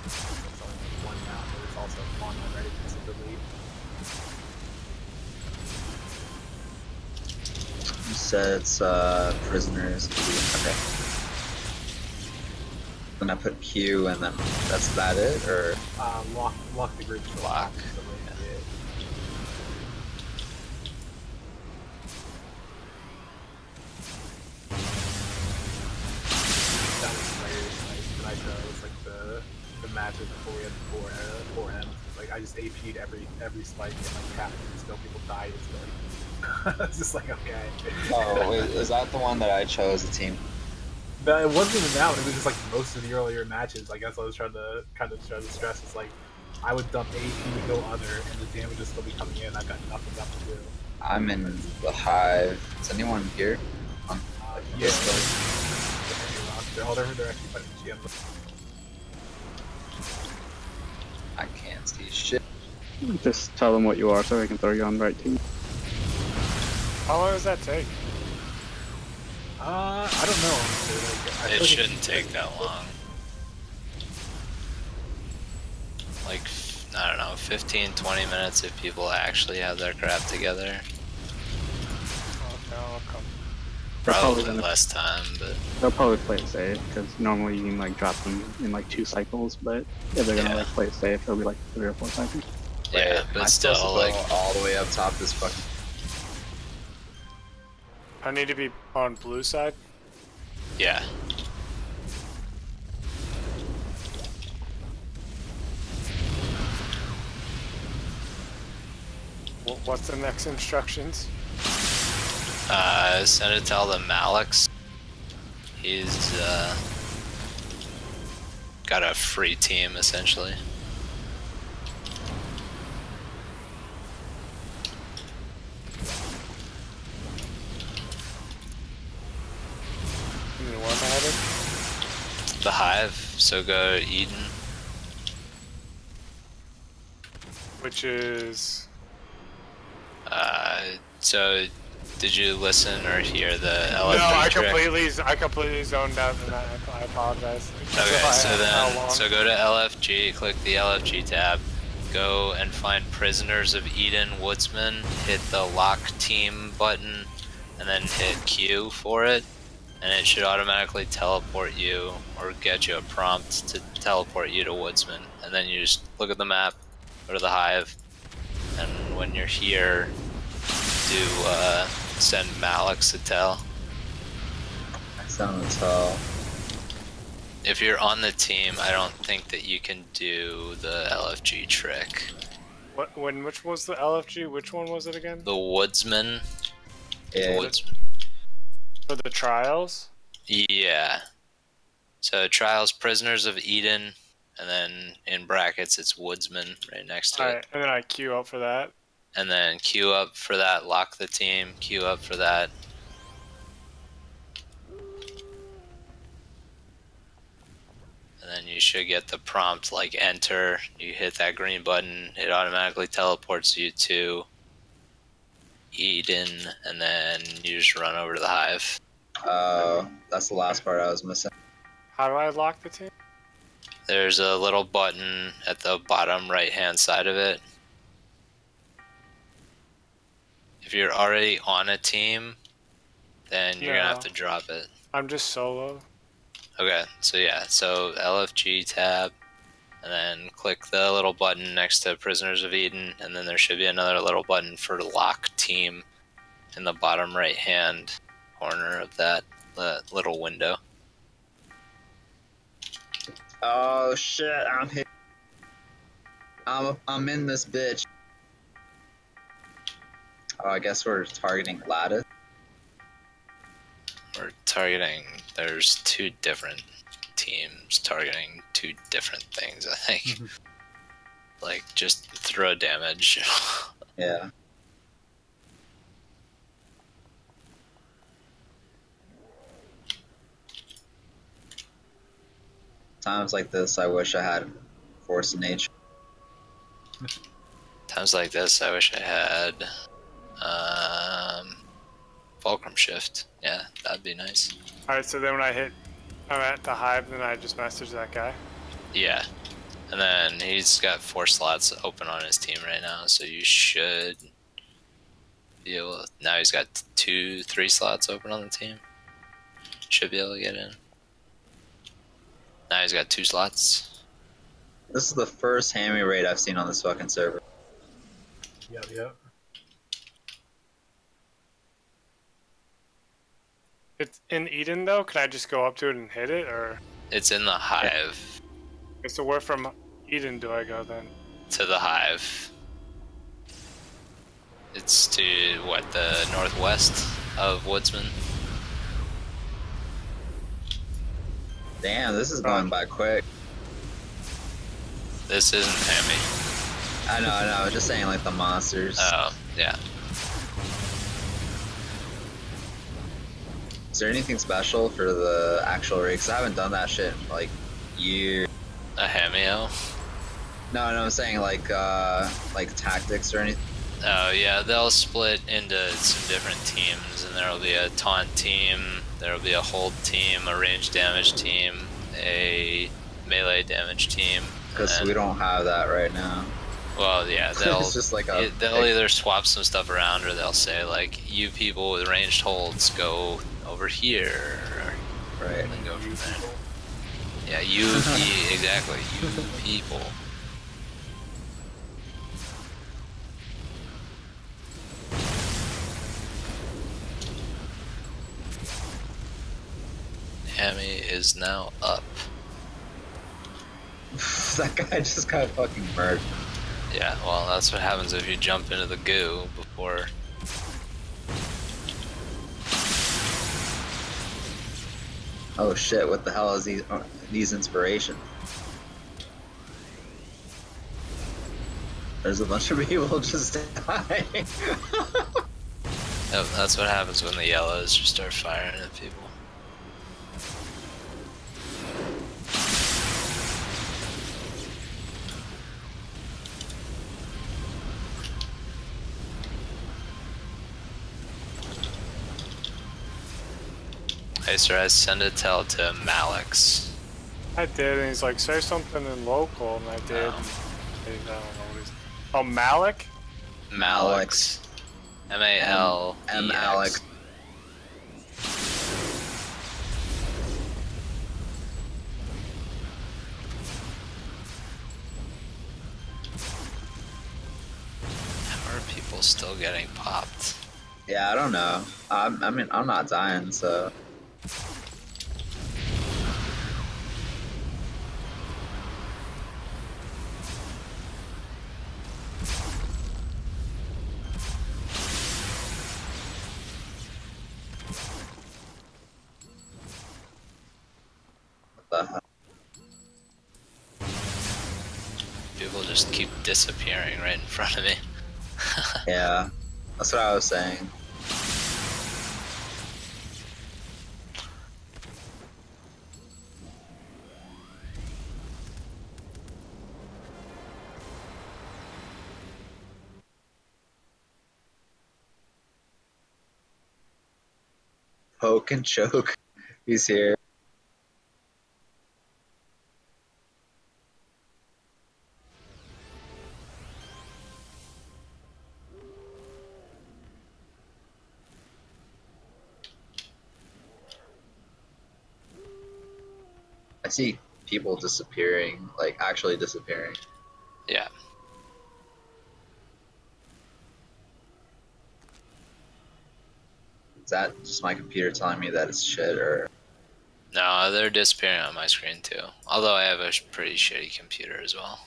[SPEAKER 2] It's only 1 now, but it's also on already considerably.
[SPEAKER 8] You said it's prisoners. Okay. Then I put Q and then that's that it, or
[SPEAKER 2] lock the group.
[SPEAKER 6] Lock.
[SPEAKER 2] Yeah. That was hilarious. Tonight it was like the matches before we had four ends. Like I just AP'd every spike and like half of them still people died. It's like it's just like okay.
[SPEAKER 8] Oh wait, is that the one that I chose the team?
[SPEAKER 2] But it wasn't even that one. It was just like most of the earlier matches. I guess I was trying to stress. It's like I would dump AP to go other, and the damage would still be coming in. I've got nothing left to do.
[SPEAKER 8] I'm in the Hive. Is anyone here?
[SPEAKER 2] Yeah. They're actually fighting GM.
[SPEAKER 8] I can't see shit.
[SPEAKER 9] Just tell them what you are so they can throw you on the right team.
[SPEAKER 12] How long does that take?
[SPEAKER 2] I don't know. Honestly.
[SPEAKER 6] It shouldn't take that long. Like, I don't know, 15-20 minutes if people actually have their crap together. Probably less time, but
[SPEAKER 9] they'll probably play it safe because normally you can like drop them in like 2 cycles, but if they're gonna like play it safe, it'll be like 3 or 4 cycles.
[SPEAKER 6] Yeah, but still, like
[SPEAKER 8] all the way up top this fucking.
[SPEAKER 12] I need to be on blue side.
[SPEAKER 6] Yeah.
[SPEAKER 12] what's the next instructions?
[SPEAKER 6] Send it to all the Maliks. He's got a free team essentially.
[SPEAKER 12] And then where am I headed?
[SPEAKER 6] The Hive, so go to Eden.
[SPEAKER 12] Which is...
[SPEAKER 6] So did you listen or hear the LFG
[SPEAKER 12] No, I
[SPEAKER 6] trick?
[SPEAKER 12] completely zoned out and I apologize.
[SPEAKER 6] Okay, so go to LFG, click the LFG tab, go and find Prisoners of Eden Woodsman, hit the lock team button, and then hit Q for it, and it should automatically teleport you or get you a prompt to teleport you to Woodsman. And then you just look at the map, go to the Hive, and when you're here, do send Maliks a tell.
[SPEAKER 8] Send a tell.
[SPEAKER 6] If you're on the team, I don't think that you can do the LFG trick.
[SPEAKER 12] Which was the LFG? Which one was it again?
[SPEAKER 6] The Woodsman.
[SPEAKER 8] Yeah.
[SPEAKER 6] Woodsman.
[SPEAKER 12] For the trials?
[SPEAKER 6] Yeah. So trials, Prisoners of Eden, and then in brackets it's Woodsman right next to it.
[SPEAKER 12] And then I queue up for that.
[SPEAKER 6] And then queue up for that, lock the team, queue up for that. And then you should get the prompt like enter. You hit that green button, it automatically teleports you to Eden, and then you just run over to the Hive.
[SPEAKER 8] That's the last part I was missing.
[SPEAKER 12] How do I lock the team?
[SPEAKER 6] There's a little button at the bottom right hand side of it. If you're already on a team, then you're gonna have to drop it.
[SPEAKER 12] I'm just solo.
[SPEAKER 6] Okay, so yeah, so LFG tab, and then click the little button next to Prisoners of Eden, and then there should be another little button for lock team in the bottom right hand corner of that little window.
[SPEAKER 8] Oh shit, I'm here. I'm in this bitch. Oh, I guess we're targeting Lattice.
[SPEAKER 6] We're targeting, there's two different teams targeting two different things, I think. Like, just throw damage.
[SPEAKER 8] Yeah. Times like this, I wish I had Force of Nature.
[SPEAKER 6] Times like this, I wish I had Fulcrum Shift. Yeah, that'd be nice.
[SPEAKER 12] Alright, so then when I'm at the Hive, then I just message that guy?
[SPEAKER 6] Yeah. And then he's got 4 slots open on his team right now, so you should be able to, now he's got 3 slots open on the team. Should be able to get in. Now he's got 2 slots.
[SPEAKER 8] This is the first hammy raid I've seen on this fucking server.
[SPEAKER 2] Yep.
[SPEAKER 12] It's in Eden though? Can I just go up to it and hit it, or?
[SPEAKER 6] It's in the Hive.
[SPEAKER 12] Okay, so where from Eden do I go then?
[SPEAKER 6] To the Hive. It's to, what, the northwest of Woodsman?
[SPEAKER 8] Damn, this is going by quick.
[SPEAKER 6] This isn't hammy.
[SPEAKER 8] I know, I was just saying like the monsters.
[SPEAKER 6] Oh, yeah.
[SPEAKER 8] Is there anything special for the actual raid? Because I haven't done that shit in like years.
[SPEAKER 6] A hameo?
[SPEAKER 8] No, I'm saying like tactics or anything.
[SPEAKER 6] Oh yeah, they'll split into some different teams, and there'll be a taunt team, there'll be a hold team, a range damage team, a melee damage team.
[SPEAKER 8] Because we don't have that right now.
[SPEAKER 6] Well, yeah, they'll
[SPEAKER 8] it's just like
[SPEAKER 6] they'll either swap some stuff around, or they'll say like, you people with ranged holds go over here,
[SPEAKER 8] right?
[SPEAKER 6] And then go from there. Yeah, you exactly, you people. Hammy is now up.
[SPEAKER 8] That guy just got fucking murdered.
[SPEAKER 6] Yeah, well, that's what happens if you jump into the goo before.
[SPEAKER 8] Oh shit! What the hell is these inspiration? There's a bunch of people just dying.
[SPEAKER 6] Yep, that's what happens when the yellows just start firing at people. Hey sir, I send a tell to Malix.
[SPEAKER 12] I did, and he's like, say something in local, and I did. And I don't know what he's... Oh, Malik?
[SPEAKER 6] Malix. M-A-L.
[SPEAKER 8] Alex.
[SPEAKER 6] How are people still getting popped?
[SPEAKER 8] Yeah, I don't know. I mean, I'm not dying, so. What the hell?
[SPEAKER 6] People just keep disappearing right in front of me.
[SPEAKER 8] Yeah, that's what I was saying. Poke and choke. He's here. I see people disappearing, like actually disappearing.
[SPEAKER 6] Yeah.
[SPEAKER 8] Is that just my computer telling me that it's shit, or?
[SPEAKER 6] No, they're disappearing on my screen too. Although I have a pretty shitty computer as well.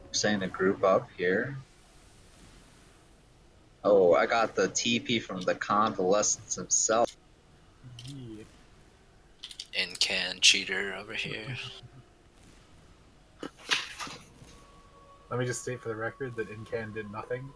[SPEAKER 8] You're saying to group up here? Oh, I got the TP from the convalescence himself.
[SPEAKER 2] Yeah.
[SPEAKER 6] In-can cheater over here.
[SPEAKER 2] Let me just state for the record that Incan did nothing.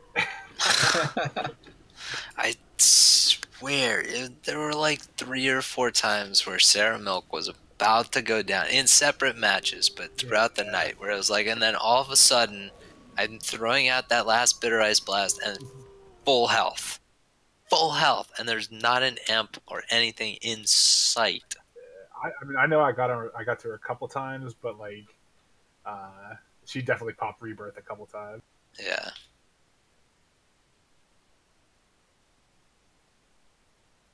[SPEAKER 6] I swear, there were like 3 or 4 times where Sarah Milk was about to go down in separate matches, but throughout the night, where it was like, and then all of a sudden, I'm throwing out that last Bitter Ice Blast and full health. Full health, and there's not an amp or anything in sight.
[SPEAKER 2] I mean, I know I got to her a couple times, but like, she definitely popped Rebirth a couple times.
[SPEAKER 6] Yeah.